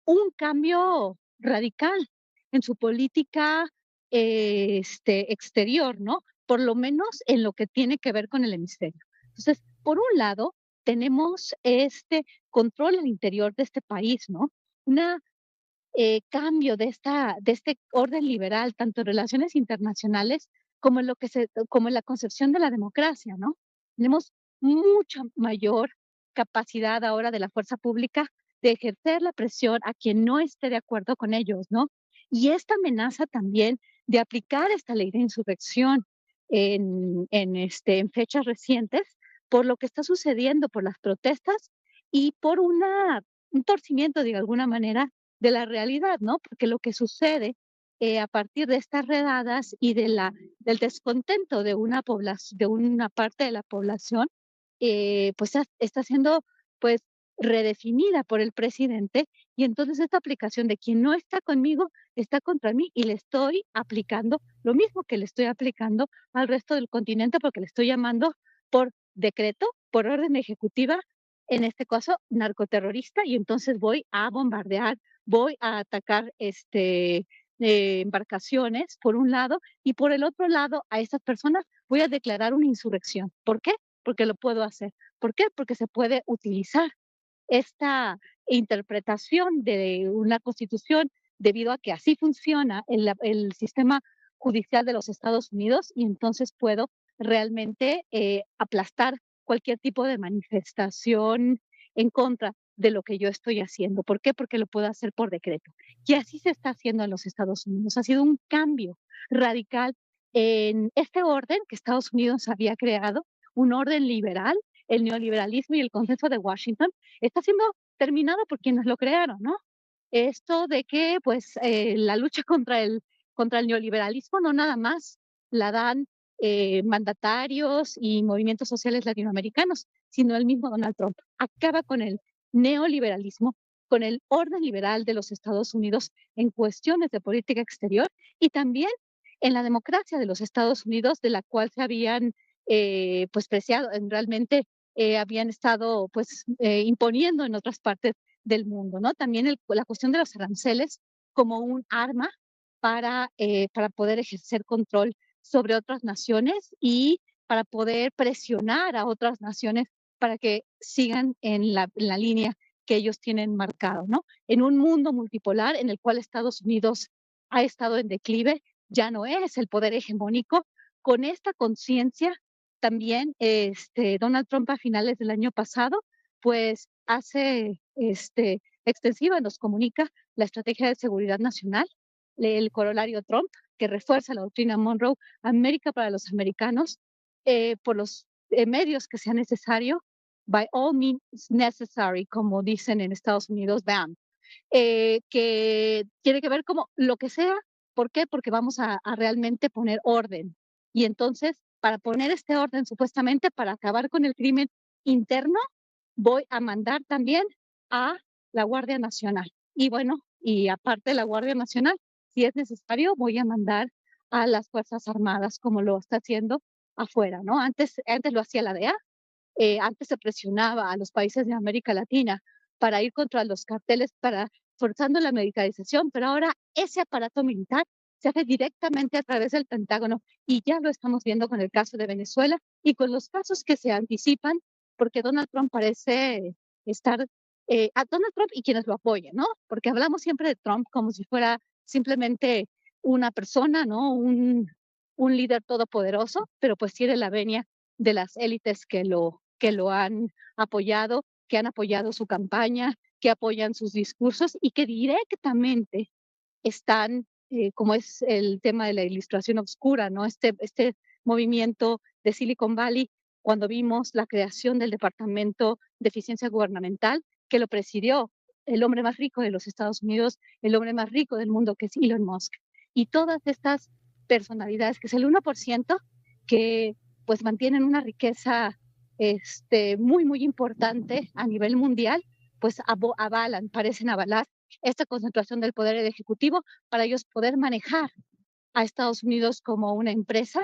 un cambio radical en su política exterior, ¿no? Por lo menos en lo que tiene que ver con el hemisferio. Entonces, por un lado, tenemos este control al interior de este país, ¿no? Una cambio de este orden liberal, tanto en relaciones internacionales como en la concepción de la democracia, ¿no? Tenemos mucha mayor capacidad ahora de la fuerza pública de ejercer la presión a quien no esté de acuerdo con ellos, ¿no? Y esta amenaza también de aplicar esta ley de insurrección en fechas recientes, por lo que está sucediendo, por las protestas y por un torcimiento, de alguna manera, de la realidad, ¿no? Porque lo que sucede a partir de estas redadas y del descontento de una parte de la población, pues está siendo pues redefinida por el presidente, y entonces esta aplicación de quien no está conmigo está contra mí, y le estoy aplicando lo mismo que le estoy aplicando al resto del continente, porque le estoy llamando por decreto, por orden ejecutiva, en este caso narcoterrorista, y entonces voy a bombardear, voy a atacar embarcaciones por un lado, y por el otro lado a esas personas voy a declarar una insurrección. ¿Por qué? Porque lo puedo hacer. ¿Por qué? Porque se puede utilizar esta interpretación de una constitución debido a que así funciona el sistema judicial de los Estados Unidos, y entonces puedo realmente aplastar cualquier tipo de manifestación en contra de lo que yo estoy haciendo. ¿Por qué? Porque lo puedo hacer por decreto. Y así se está haciendo en los Estados Unidos. Ha sido un cambio radical en este orden que Estados Unidos había creado, un orden liberal. El neoliberalismo y el consenso de Washington está siendo terminado por quienes lo crearon, ¿no? Esto de que, pues, la lucha contra el neoliberalismo no nada más la dan mandatarios y movimientos sociales latinoamericanos, sino el mismo Donald Trump. Acaba con el neoliberalismo, con el orden liberal de los Estados Unidos en cuestiones de política exterior y también en la democracia de los Estados Unidos, de la cual se habían pues preciado, realmente habían estado pues imponiendo en otras partes del mundo, ¿no? También la cuestión de los aranceles como un arma para poder ejercer control sobre otras naciones y para poder presionar a otras naciones para que sigan en la línea que ellos tienen marcado, ¿no? En un mundo multipolar en el cual Estados Unidos ha estado en declive, ya no es el poder hegemónico. Con esta conciencia también Donald Trump a finales del año pasado, pues hace extensiva, nos comunica la estrategia de seguridad nacional, el corolario Trump, que refuerza la doctrina Monroe, América para los americanos, por los medios que sea necesario, by all means necessary, como dicen en Estados Unidos, BAM, que tiene que ver como lo que sea. ¿Por qué? Porque vamos a realmente poner orden. Y entonces, para poner este orden, supuestamente, para acabar con el crimen interno, voy a mandar también a la Guardia Nacional. Y bueno, y aparte de la Guardia Nacional, si es necesario, voy a mandar a las Fuerzas Armadas, como lo está haciendo afuera, ¿no? Antes lo hacía la DEA, antes se presionaba a los países de América Latina para ir contra los carteles, forzando la militarización, pero ahora ese aparato militar se hace directamente a través del Pentágono, y ya lo estamos viendo con el caso de Venezuela y con los casos que se anticipan, porque Donald Trump parece estar, a Donald Trump y quienes lo apoyan, ¿no? Porque hablamos siempre de Trump como si fuera simplemente una persona, ¿no? Un líder todopoderoso, pero pues tiene la venia de las élites que lo han apoyado, que han apoyado su campaña, que apoyan sus discursos y que directamente están, como es el tema de la ilustración oscura, ¿no? Este movimiento de Silicon Valley, cuando vimos la creación del Departamento de Eficiencia Gubernamental, que lo presidió el hombre más rico de los Estados Unidos, el hombre más rico del mundo, que es Elon Musk. Y todas estas personalidades, que es el 1%, que pues mantienen una riqueza muy, muy importante a nivel mundial, pues parecen avalar esta concentración del poder ejecutivo para ellos poder manejar a Estados Unidos como una empresa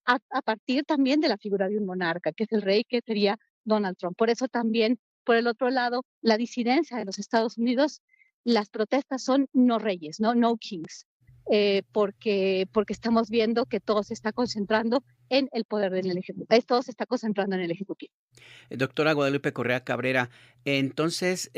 a partir también de la figura de un monarca, que es el rey, que sería Donald Trump. Por eso también, por el otro lado, la disidencia de los Estados Unidos, las protestas son no reyes, no kings, porque estamos viendo que todo se está concentrando en el poder del Ejecutivo. Todo se está concentrando en el Ejecutivo. Doctora Guadalupe Correa Cabrera, entonces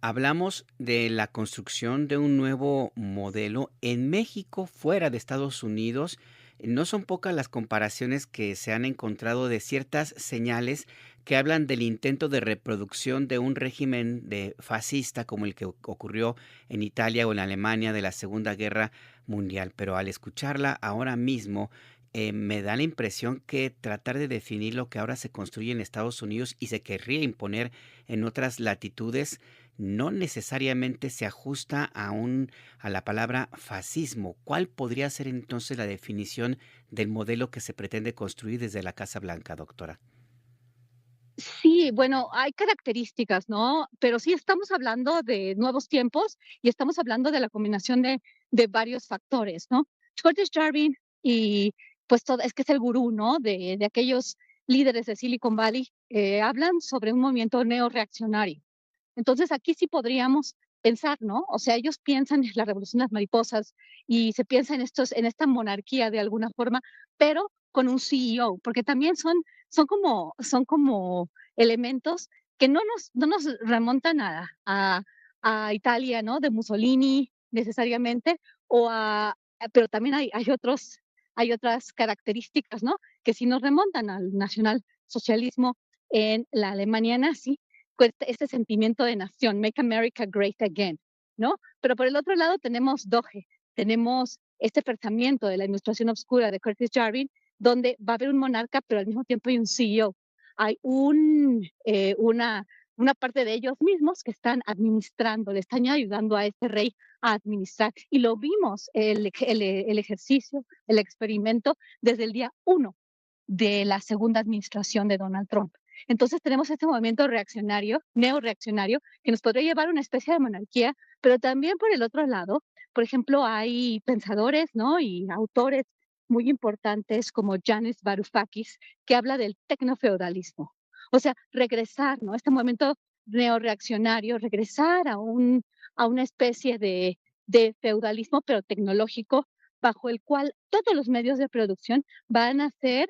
hablamos de la construcción de un nuevo modelo en México, fuera de Estados Unidos. No son pocas las comparaciones que se han encontrado de ciertas señales que hablan del intento de reproducción de un régimen fascista como el que ocurrió en Italia o en Alemania de la Segunda Guerra Mundial. Pero al escucharla ahora mismo, me da la impresión que tratar de definir lo que ahora se construye en Estados Unidos y se querría imponer en otras latitudes no necesariamente se ajusta a la palabra fascismo. ¿Cuál podría ser entonces la definición del modelo que se pretende construir desde la Casa Blanca, doctora? Sí, bueno, hay características, ¿no? Pero sí estamos hablando de nuevos tiempos y estamos hablando de la combinación de varios factores, ¿no? Curtis Jarvin y pues es que es el gurú, ¿no? De aquellos líderes de Silicon Valley hablan sobre un movimiento neoreaccionario. Entonces aquí sí podríamos pensar, ¿no? O sea, ellos piensan en la revolución de las mariposas y se piensa en esta monarquía de alguna forma, pero con un CEO, porque también son como elementos que no nos remontan a Italia, ¿no? De Mussolini necesariamente, pero también hay otras características, ¿no? Que sí nos remontan al nacionalsocialismo en la Alemania nazi, este sentimiento de nación, Make America Great Again, ¿no? Pero por el otro lado tenemos Doge, tenemos este pensamiento de la ilustración oscura de Curtis Jarvin, donde va a haber un monarca, pero al mismo tiempo hay un CEO. Hay una parte de ellos mismos que están administrando, le están ayudando a este rey a administrar. Y lo vimos, el ejercicio, el experimento, desde el día 1 de la segunda administración de Donald Trump. Entonces tenemos este movimiento reaccionario, neoreaccionario, que nos podría llevar a una especie de monarquía, pero también por el otro lado, por ejemplo, hay pensadores, ¿no? Y autores muy importantes como Yanis Varoufakis, que habla del tecnofeudalismo. O sea, regresar, ¿no? Este movimiento neoreaccionario, regresar a una especie de feudalismo, pero tecnológico, bajo el cual todos los medios de producción van a ser,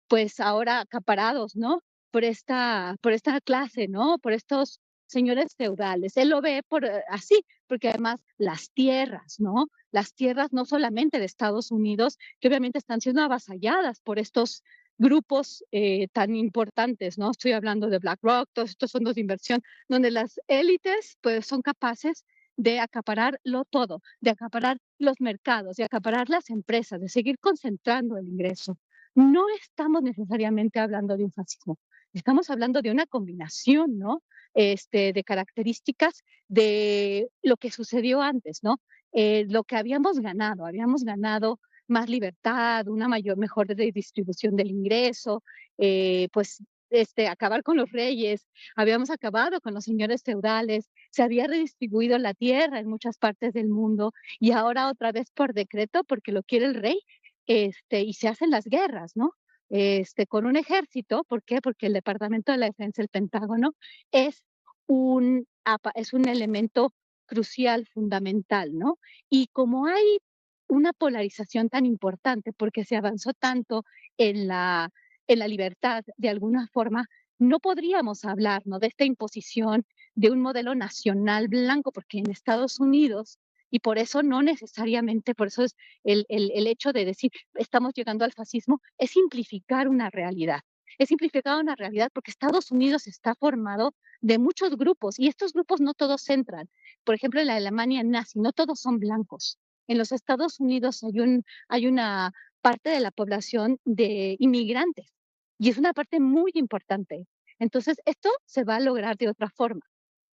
pues ahora acaparados, ¿no? Por esta clase, ¿no? Por estos señores feudales. Él lo ve así, porque además las tierras, ¿no? Las tierras no solamente de Estados Unidos, que obviamente están siendo avasalladas por estos grupos tan importantes, ¿no? Estoy hablando de BlackRock, todos estos fondos de inversión, donde las élites pues son capaces de acapararlo todo, de acaparar los mercados, de acaparar las empresas, de seguir concentrando el ingreso. No estamos necesariamente hablando de un fascismo, estamos hablando de una combinación, ¿no? De características de lo que sucedió antes, ¿no? Lo que habíamos ganado más libertad, una mejor redistribución del ingreso, pues acabar con los reyes, habíamos acabado con los señores feudales, se había redistribuido la tierra en muchas partes del mundo y ahora otra vez por decreto, porque lo quiere el rey, y se hacen las guerras, ¿no? Con un ejército, ¿por qué? Porque el Departamento de la Defensa, el Pentágono, es es un elemento crucial, fundamental, ¿no? Y como hay una polarización tan importante, porque se avanzó tanto en la libertad, de alguna forma, no podríamos hablar, ¿no? De esta imposición de un modelo nacional blanco, porque en Estados Unidos, y por eso no necesariamente, por eso es el hecho de decir estamos llegando al fascismo, es simplificar una realidad. Es simplificar una realidad porque Estados Unidos está formado de muchos grupos y estos grupos no todos entran. Por ejemplo, en la Alemania nazi, no todos son blancos. En los Estados Unidos hay una parte de la población de inmigrantes y es una parte muy importante. Entonces, esto se va a lograr de otra forma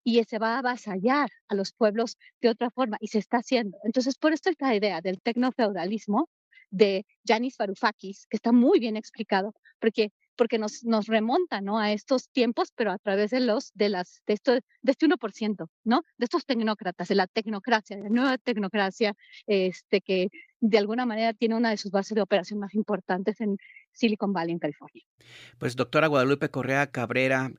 y se va a avasallar a los pueblos de otra forma y se está haciendo. Entonces, por esto esta idea del tecnofeudalismo de Yanis Varoufakis, que está muy bien explicado, porque nos remonta, ¿no? A estos tiempos, pero a través de este 1%, ¿no? De estos tecnócratas, de la tecnocracia, de la nueva tecnocracia, que de alguna manera tiene una de sus bases de operación más importantes en Silicon Valley, en California. Pues doctora Guadalupe Correa Cabrera,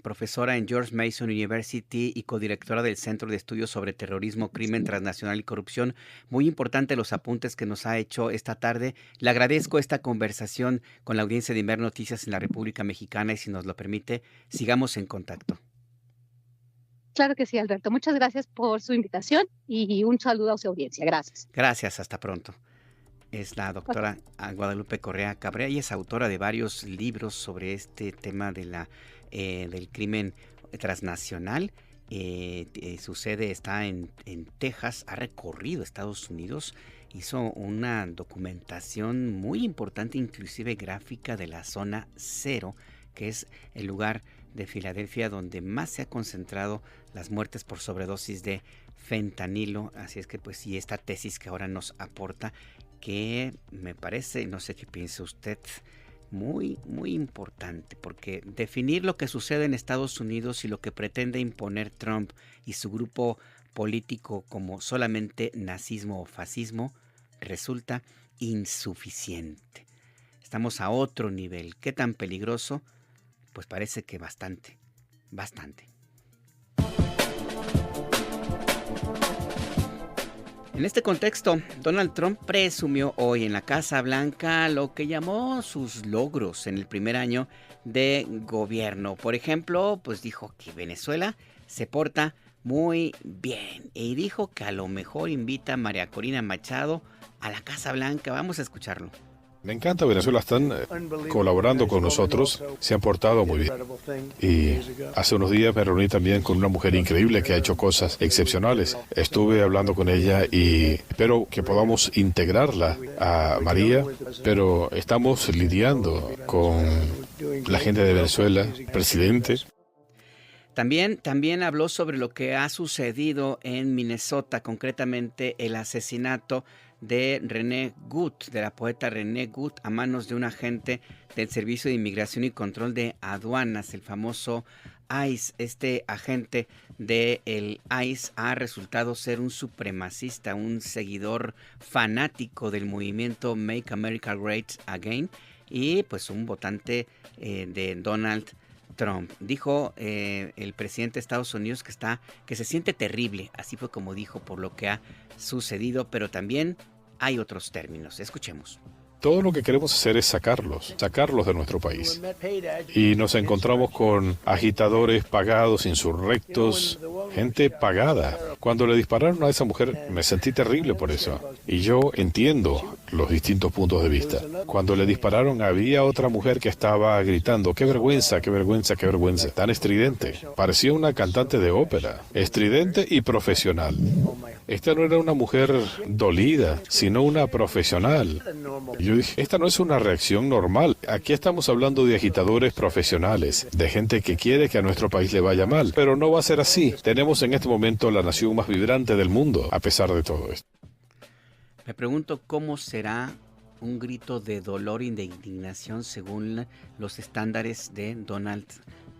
profesora en George Mason University y codirectora del Centro de Estudios sobre Terrorismo, Crimen Transnacional y Corrupción. Muy importante los apuntes que nos ha hecho esta tarde. Le agradezco esta conversación con la audiencia de Imer Noticias en la República Mexicana y si nos lo permite, sigamos en contacto. Claro que sí, Alberto. Muchas gracias por su invitación y un saludo a su audiencia. Gracias. Gracias, hasta pronto. Es la doctora Guadalupe Correa Cabrera y es autora de varios libros sobre este tema del crimen transnacional. Su sede está en Texas, ha recorrido Estados Unidos, hizo una documentación muy importante, inclusive gráfica, de la zona 0, que es el lugar de Filadelfia donde más se ha concentrado las muertes por sobredosis de fentanilo. Así es que pues sí, esta tesis que ahora nos aporta, que me parece, no sé qué piensa usted, muy, muy importante, porque definir lo que sucede en Estados Unidos y lo que pretende imponer Trump y su grupo político como solamente nazismo o fascismo resulta insuficiente. Estamos a otro nivel. ¿Qué tan peligroso? Pues parece que bastante. En este contexto, Donald Trump presumió hoy en la Casa Blanca lo que llamó sus logros en el primer año de gobierno. Por ejemplo, pues dijo que Venezuela se porta muy bien y dijo que a lo mejor invita a María Corina Machado a la Casa Blanca. Vamos a escucharlo. Me encanta Venezuela, están colaborando con nosotros, se han portado muy bien. Y hace unos días me reuní también con una mujer increíble que ha hecho cosas excepcionales. Estuve hablando con ella y espero que podamos integrarla a María, pero estamos lidiando con la gente de Venezuela, presidente. También habló sobre lo que ha sucedido en Minnesota, concretamente el asesinato de Renee Good, de la poeta Renee Good, a manos de un agente del Servicio de Inmigración y Control de Aduanas, el famoso ICE. Este agente del ICE ha resultado ser un supremacista, un seguidor fanático del movimiento Make America Great Again y pues un votante de Donald Trump. Dijo el presidente de Estados Unidos que se siente terrible, así fue como dijo, por lo que ha sucedido, pero también hay otros términos. Escuchemos. Todo lo que queremos hacer es sacarlos de nuestro país. Y nos encontramos con agitadores pagados, insurrectos, gente pagada. Cuando le dispararon a esa mujer me sentí terrible por eso. Y yo entiendo los distintos puntos de vista. Cuando le dispararon había otra mujer que estaba gritando, ¡qué vergüenza, qué vergüenza, qué vergüenza! Tan estridente. Parecía una cantante de ópera. Estridente y profesional. Esta no era una mujer dolida, sino una profesional. Yo dije, esta no es una reacción normal. Aquí estamos hablando de agitadores profesionales, de gente que quiere que a nuestro país le vaya mal. Pero no va a ser así. Tenemos en este momento la nación más vibrante del mundo, a pesar de todo esto. Me pregunto cómo será un grito de dolor y de indignación según los estándares de Donald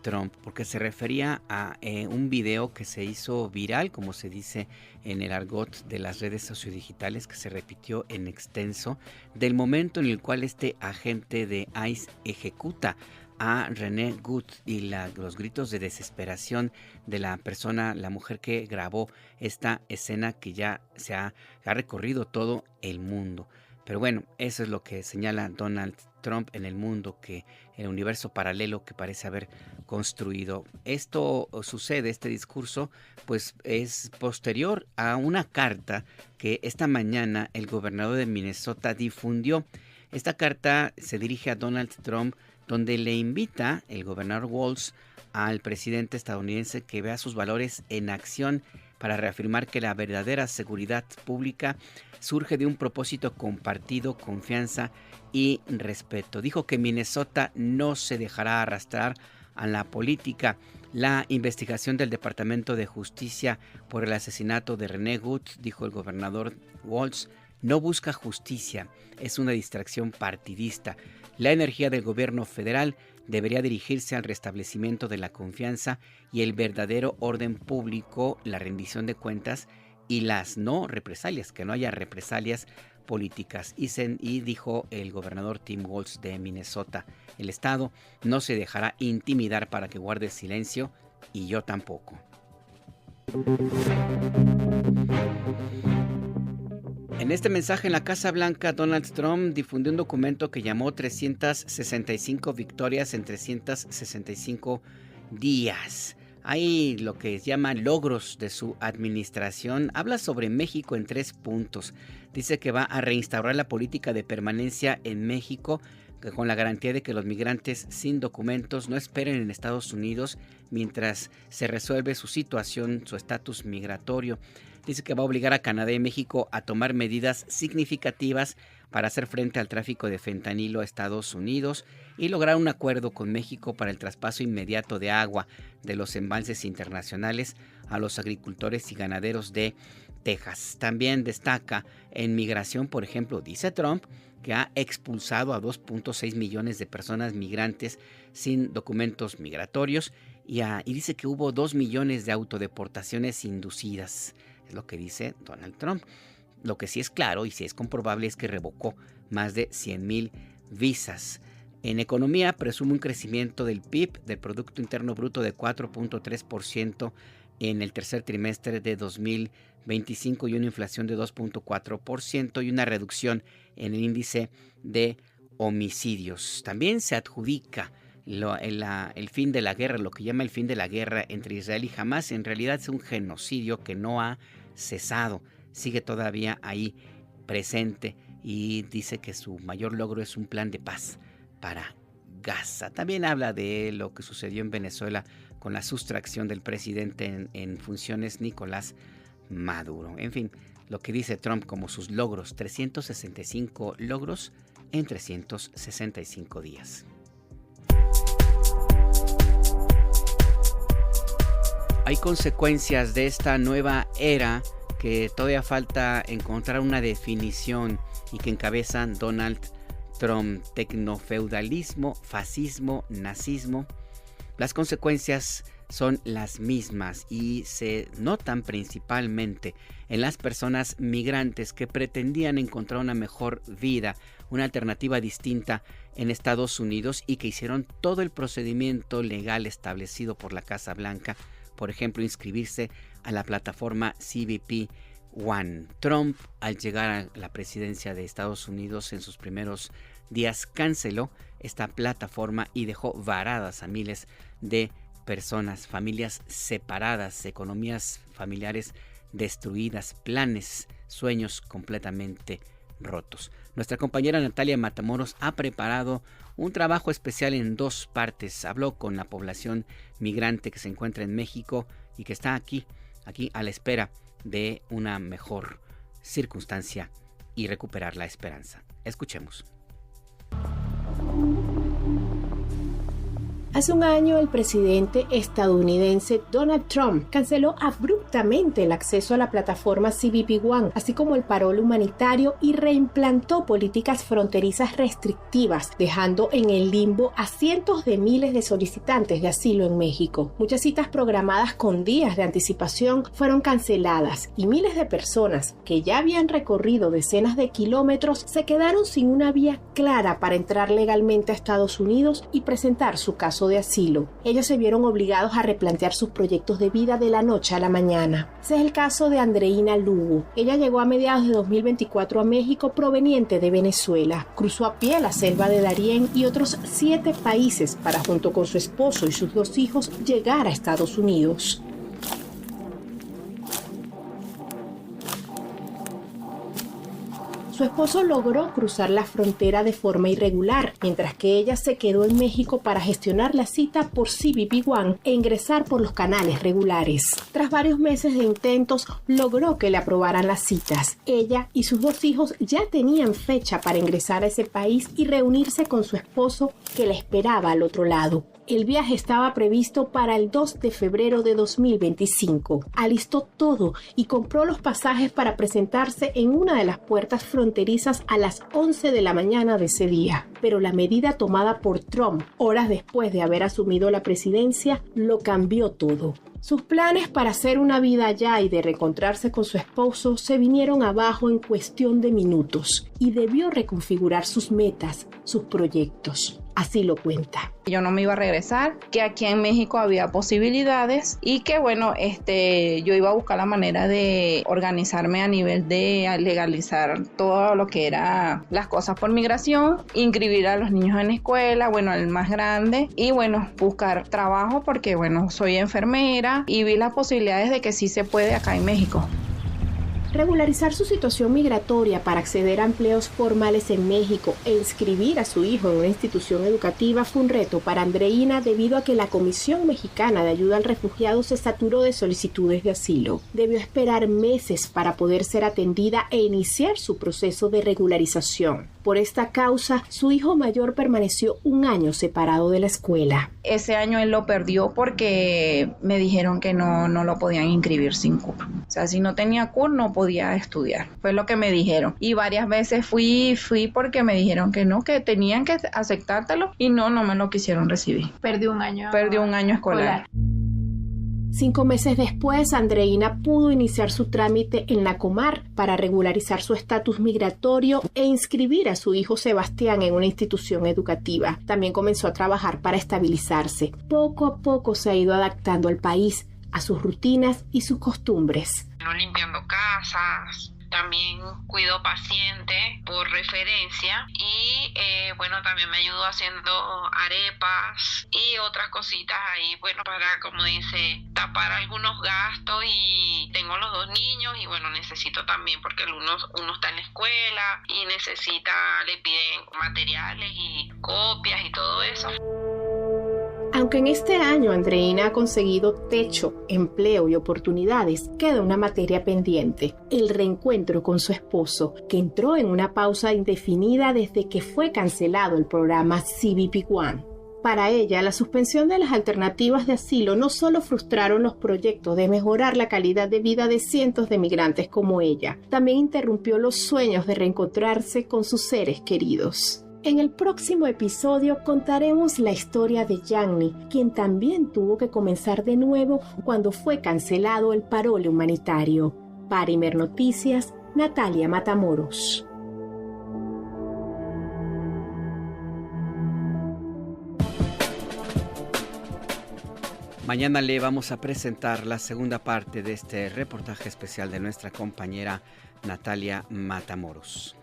Trump, porque se refería a un video que se hizo viral, como se dice en el argot de las redes sociodigitales, que se repitió en extenso, del momento en el cual este agente de ICE ejecuta a Renee Good y los gritos de desesperación de la persona, la mujer que grabó esta escena que ya se ha recorrido todo el mundo. Pero bueno, eso es lo que señala Donald Trump en el mundo, que el universo paralelo que parece haber construido. Esto sucede, este discurso, pues es posterior a una carta que esta mañana el gobernador de Minnesota difundió. Esta carta se dirige a Donald Trump, donde le invita el gobernador Walz al presidente estadounidense que vea sus valores en acción para reafirmar que la verdadera seguridad pública surge de un propósito compartido, confianza y respeto. Dijo que Minnesota no se dejará arrastrar a la política. La investigación del Departamento de Justicia por el asesinato de Renee Good, dijo el gobernador Walz, no busca justicia, es una distracción partidista. La energía del gobierno federal debería dirigirse al restablecimiento de la confianza y el verdadero orden público, la rendición de cuentas y las no represalias, que no haya represalias políticas. Y dijo el gobernador Tim Walz de Minnesota, el estado no se dejará intimidar para que guarde silencio y yo tampoco. En este mensaje en la Casa Blanca, Donald Trump difundió un documento que llamó 365 victorias en 365 días. Hay lo que llama logros de su administración. Habla sobre México en 3 puntos. Dice que va a reinstaurar la política de permanencia en México con la garantía de que los migrantes sin documentos no esperen en Estados Unidos mientras se resuelve su situación, su estatus migratorio. Dice que va a obligar a Canadá y México a tomar medidas significativas para hacer frente al tráfico de fentanilo a Estados Unidos y lograr un acuerdo con México para el traspaso inmediato de agua de los embalses internacionales a los agricultores y ganaderos de Texas. También destaca en migración, por ejemplo, dice Trump, que ha expulsado a 2.6 millones de personas migrantes sin documentos migratorios y dice que hubo 2 millones de autodeportaciones inducidas. Es lo que dice Donald Trump. Lo que sí es claro y sí es comprobable es que revocó más de 100,000 visas. En economía presume un crecimiento del PIB, del Producto Interno Bruto, de 4.3% en el tercer trimestre de 2025 y una inflación de 2.4% y una reducción en el índice de homicidios. También se adjudica el fin de la guerra, lo que llama el fin de la guerra entre Israel y Hamás. En realidad es un genocidio que no ha cesado, sigue todavía ahí presente, y dice que su mayor logro es un plan de paz para Gaza. También habla de lo que sucedió en Venezuela con la sustracción del presidente en funciones, Nicolás Maduro. En fin, lo que dice Trump como sus logros: 365 logros en 365 días. Hay consecuencias de esta nueva era que todavía falta encontrar una definición y que encabezan Donald Trump: tecnofeudalismo, fascismo, nazismo. Las consecuencias son las mismas y se notan principalmente en las personas migrantes que pretendían encontrar una mejor vida, una alternativa distinta en Estados Unidos, y que hicieron todo el procedimiento legal establecido por la Casa Blanca. Por ejemplo, inscribirse a la plataforma CBP One. Trump, al llegar a la presidencia de Estados Unidos en sus primeros días, canceló esta plataforma y dejó varadas a miles de personas, familias separadas, economías familiares destruidas, planes, sueños completamente rotos. Nuestra compañera Natalia Matamoros ha preparado un trabajo especial en dos partes. Habló con la población migrante que se encuentra en México y que está aquí a la espera de una mejor circunstancia y recuperar la esperanza. Escuchemos. Hace un año, el presidente estadounidense Donald Trump canceló abruptamente el acceso a la plataforma CBP One, así como el parol humanitario, y reimplantó políticas fronterizas restrictivas, dejando en el limbo a cientos de miles de solicitantes de asilo en México. Muchas citas programadas con días de anticipación fueron canceladas y miles de personas que ya habían recorrido decenas de kilómetros se quedaron sin una vía clara para entrar legalmente a Estados Unidos y presentar su caso de asilo. Ellos se vieron obligados a replantear sus proyectos de vida de la noche a la mañana. Ese es el caso de Andreina Lugo. Ella llegó a mediados de 2024 a México proveniente de Venezuela. Cruzó a pie la selva de Darién y otros 7 países para, junto con su esposo y sus 2 hijos, llegar a Estados Unidos. Su esposo logró cruzar la frontera de forma irregular, mientras que ella se quedó en México para gestionar la cita por CBP One e ingresar por los canales regulares. Tras varios meses de intentos, logró que le aprobaran las citas. Ella y sus 2 hijos ya tenían fecha para ingresar a ese país y reunirse con su esposo, que la esperaba al otro lado. El viaje estaba previsto para el 2 de febrero de 2025. Alistó todo y compró los pasajes para presentarse en una de las puertas fronterizas a las 11 de la mañana de ese día. Pero la medida tomada por Trump, horas después de haber asumido la presidencia, lo cambió todo. Sus planes para hacer una vida allá y de reencontrarse con su esposo se vinieron abajo en cuestión de minutos, y debió reconfigurar sus metas, sus proyectos. Así lo cuenta. Yo no me iba a regresar, que aquí en México había posibilidades y que bueno, yo iba a buscar la manera de organizarme a nivel de legalizar todo lo que era las cosas por migración, inscribir a los niños en escuela, bueno, al más grande, y bueno, buscar trabajo porque bueno, soy enfermera y vi las posibilidades de que sí se puede acá en México. Regularizar su situación migratoria para acceder a empleos formales en México e inscribir a su hijo en una institución educativa fue un reto para Andreina, debido a que la Comisión Mexicana de Ayuda al Refugiado se saturó de solicitudes de asilo. Debió esperar meses para poder ser atendida e iniciar su proceso de regularización. Por esta causa, su hijo mayor permaneció un año separado de la escuela. Ese año él lo perdió porque me dijeron que no lo podían inscribir sin CUR. O sea, si no tenía CUR no podía estudiar. Fue lo que me dijeron. Y varias veces fui porque me dijeron que no, que tenían que aceptártelo y no me lo quisieron recibir. Perdió un año. Perdió un año escolar. 5 meses después, Andreina pudo iniciar su trámite en la Comar para regularizar su estatus migratorio e inscribir a su hijo Sebastián en una institución educativa. También comenzó a trabajar para estabilizarse. Poco a poco se ha ido adaptando al país, a sus rutinas y sus costumbres. Limpiando casas, también cuido pacientes por referencia y también me ayudo haciendo arepas y otras cositas ahí, para, como dice, tapar algunos gastos. Y tengo los 2 niños y necesito también, porque uno está en la escuela y le piden materiales y copias y todo eso. Aunque en este año Andreina ha conseguido techo, empleo y oportunidades, queda una materia pendiente: el reencuentro con su esposo, que entró en una pausa indefinida desde que fue cancelado el programa CBP One. Para ella, la suspensión de las alternativas de asilo no solo frustraron los proyectos de mejorar la calidad de vida de cientos de migrantes como ella, también interrumpió los sueños de reencontrarse con sus seres queridos. En el próximo episodio contaremos la historia de Yanni, quien también tuvo que comenzar de nuevo cuando fue cancelado el parole humanitario. Para Imer Noticias, Natalia Matamoros. Mañana le vamos a presentar la segunda parte de este reportaje especial de nuestra compañera Natalia Matamoros.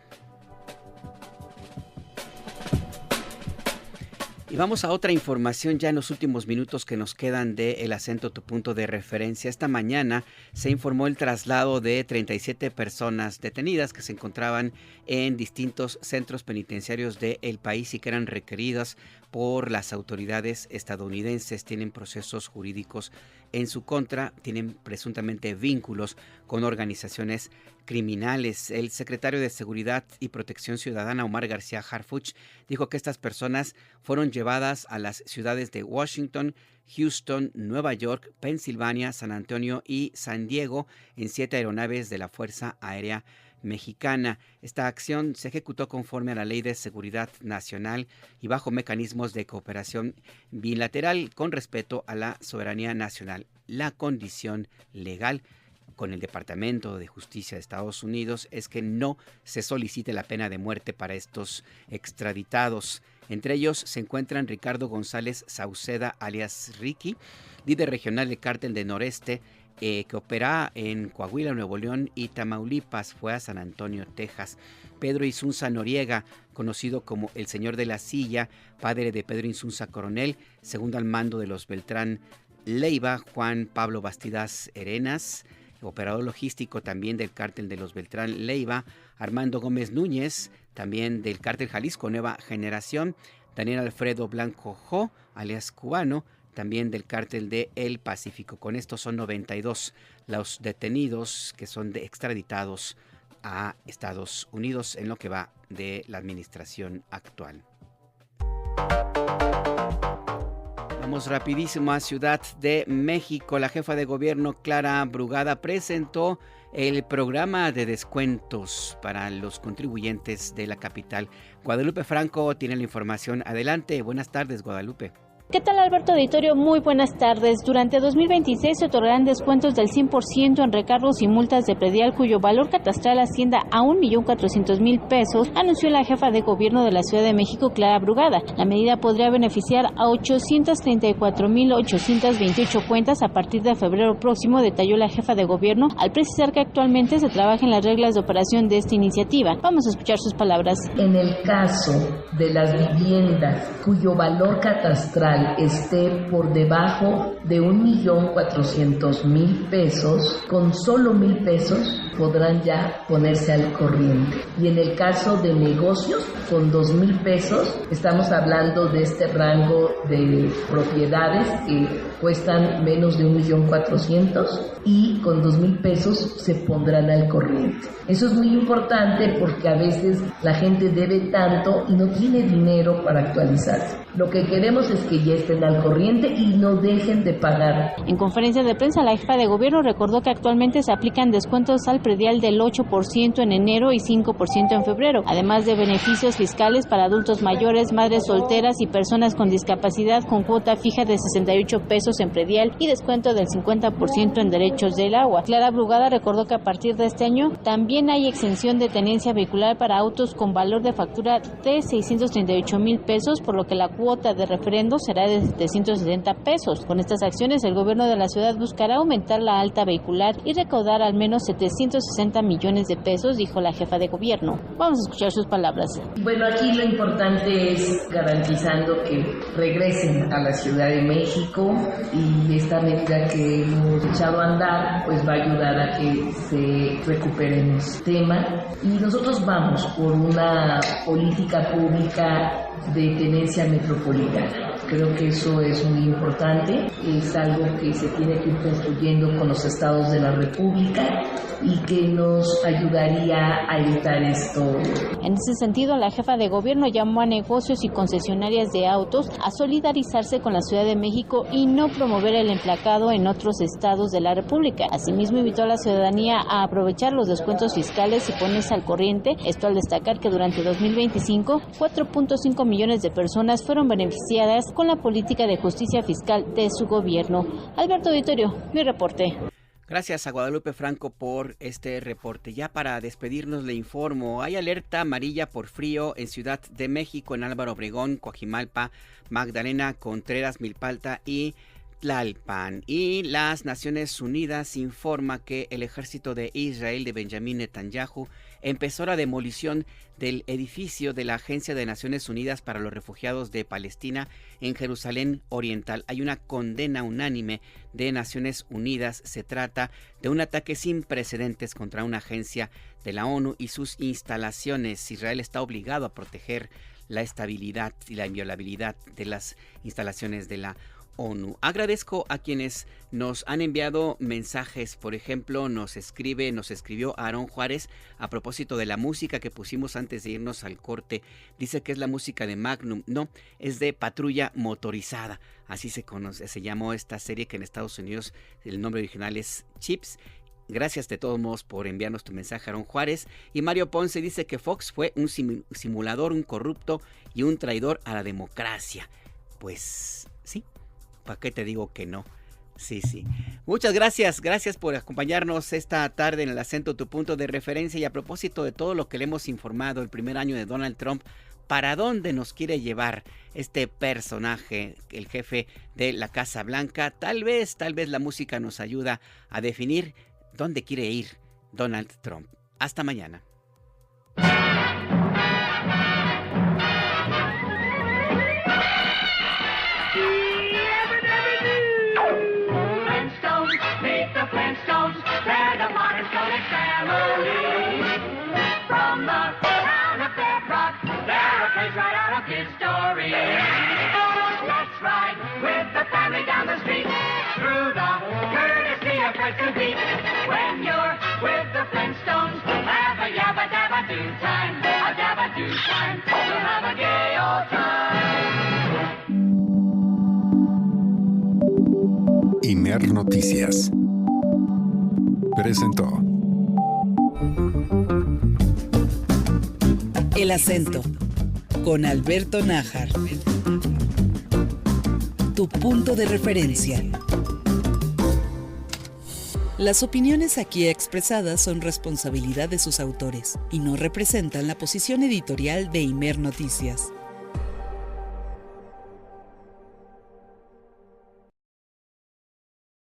Y vamos a otra información ya en los últimos minutos que nos quedan de El Acento, tu punto de referencia. Esta mañana se informó el traslado de 37 personas detenidas que se encontraban en distintos centros penitenciarios del país y que eran requeridas por las autoridades estadounidenses. Tienen procesos jurídicos en su contra, tienen presuntamente vínculos con organizaciones criminales. El secretario de Seguridad y Protección Ciudadana, Omar García Harfuch, dijo que estas personas fueron llevadas a las ciudades de Washington, Houston, Nueva York, Pensilvania, San Antonio y San Diego en 7 aeronaves de la Fuerza Aérea Mexicana. Esta acción se ejecutó conforme a la Ley de Seguridad Nacional y bajo mecanismos de cooperación bilateral con respeto a la soberanía nacional. La condición legal con el Departamento de Justicia de Estados Unidos es que no se solicite la pena de muerte para estos extraditados. Entre ellos se encuentran Ricardo González Sauceda, alias Ricky, líder regional del Cártel de Noreste, que opera en Coahuila, Nuevo León y Tamaulipas, fue a San Antonio, Texas. Pedro Insunza Noriega, conocido como el Señor de la Silla, padre de Pedro Insunza Coronel, segundo al mando de los Beltrán Leiva. Juan Pablo Bastidas Arenas, operador logístico también del Cártel de los Beltrán Leiva. Armando Gómez Núñez, también del Cártel Jalisco Nueva Generación. Daniel Alfredo Blanco Jo, alias Cubano, también del Cártel de El Pacífico. Con esto son 92 los detenidos que son extraditados a Estados Unidos en lo que va de la administración actual. Vamos rapidísimo a Ciudad de México. La jefa de gobierno, Clara Brugada, presentó el programa de descuentos para los contribuyentes de la capital. Guadalupe Franco tiene la información. Adelante, buenas tardes, Guadalupe. ¿Qué tal, Alberto Auditorio? Muy buenas tardes. Durante 2026 se otorgarán descuentos del 100% en recargos y multas de predial cuyo valor catastral ascienda a 1.400.000 pesos, anunció la jefa de gobierno de la Ciudad de México, Clara Brugada. La medida podría beneficiar a 834.828 cuentas a partir de febrero próximo, detalló la jefa de gobierno, al precisar que actualmente se trabaja en las reglas de operación de esta iniciativa. Vamos a escuchar sus palabras. En el caso de las viviendas cuyo valor catastral esté por debajo de 1.400.000 pesos, con solo 1,000 pesos podrán ya ponerse al corriente. Y en el caso de negocios, con 2,000 pesos, estamos hablando de este rango de propiedades que cuestan menos de 1.400.000 y con 2,000 pesos se pondrán al corriente. Eso es muy importante porque a veces la gente debe tanto y no tiene dinero para actualizarse. Lo que queremos es que ya estén al corriente y no dejen de pagar. En conferencia de prensa, la jefa de gobierno recordó que actualmente se aplican descuentos al predial del 8% en enero y 5% en febrero, además de beneficios fiscales para adultos mayores, madres solteras y personas con discapacidad con cuota fija de 68 pesos en predial y descuento del 50% en derechos del agua. Clara Brugada recordó que a partir de este año también hay exención de tenencia vehicular para autos con valor de factura de 638,000 pesos, por lo que la cuota de referendo será de 770 pesos. Con estas acciones, el gobierno de la ciudad buscará aumentar la alta vehicular y recaudar al menos 760 millones de pesos, dijo la jefa de gobierno. Vamos a escuchar sus palabras. Bueno, aquí lo importante es garantizando que regresen a la Ciudad de México, y esta medida que hemos echado a andar pues va a ayudar a que se recuperen los temas, y nosotros vamos por una política pública de tenencia metropolitana. Creo que eso es muy importante, es algo que se tiene que ir construyendo con los estados de la República y que nos ayudaría a evitar esto. En ese sentido, la jefa de gobierno llamó a negocios y concesionarias de autos a solidarizarse con la Ciudad de México y no promover el emplacado en otros estados de la República. Asimismo, invitó a la ciudadanía a aprovechar los descuentos fiscales y ponerse al corriente, esto al destacar que durante 2025, 4.5 millones de personas fueron beneficiadas con la política de justicia fiscal de su gobierno. Alberto Auditorio, mi reporte. Gracias a Guadalupe Franco por este reporte. Ya para despedirnos le informo, hay alerta amarilla por frío en Ciudad de México, en Álvaro Obregón, Coajimalpa, Magdalena Contreras, Milpalta y Tlalpan. Y las Naciones Unidas informa que el ejército de Israel de Benjamín Netanyahu empezó la demolición del edificio de la Agencia de Naciones Unidas para los Refugiados de Palestina en Jerusalén Oriental. Hay una condena unánime de Naciones Unidas. Se trata de un ataque sin precedentes contra una agencia de la ONU y sus instalaciones. Israel está obligado a proteger la estabilidad y la inviolabilidad de las instalaciones de la ONU. Agradezco a quienes nos han enviado mensajes. Por ejemplo, nos escribió Aarón Juárez a propósito de la música que pusimos antes de irnos al corte. Dice que es la música de Magnum. No, es de Patrulla Motorizada. Así se llamó esta serie, que en Estados Unidos el nombre original es Chips. Gracias de todos modos por enviarnos tu mensaje, Aarón Juárez. Y Mario Ponce dice que Fox fue un simulador, un corrupto y un traidor a la democracia. Pues sí. ¿Para qué te digo que no? Sí. Muchas gracias por acompañarnos esta tarde en El Acento, tu punto de referencia. Y a propósito de todo lo que le hemos informado, el primer año de Donald Trump, ¿para dónde nos quiere llevar este personaje, el jefe de la Casa Blanca? Tal vez la música nos ayuda a definir dónde quiere ir Donald Trump. Hasta mañana. Flintstones, they're the Monotonic family. From the town of Bedrock, they're a page right out of his story. Let's ride with the family down the street, through the courtesy of Preston Beat. When you're with the Flintstones, have a yabba-dabba-doo time, a dabba-doo time, you'll have a gay old time. Imer Noticias presentó El Acento con Alberto Nájar, tu punto de referencia. Las opiniones aquí expresadas son responsabilidad de sus autores y no representan la posición editorial de Imer Noticias.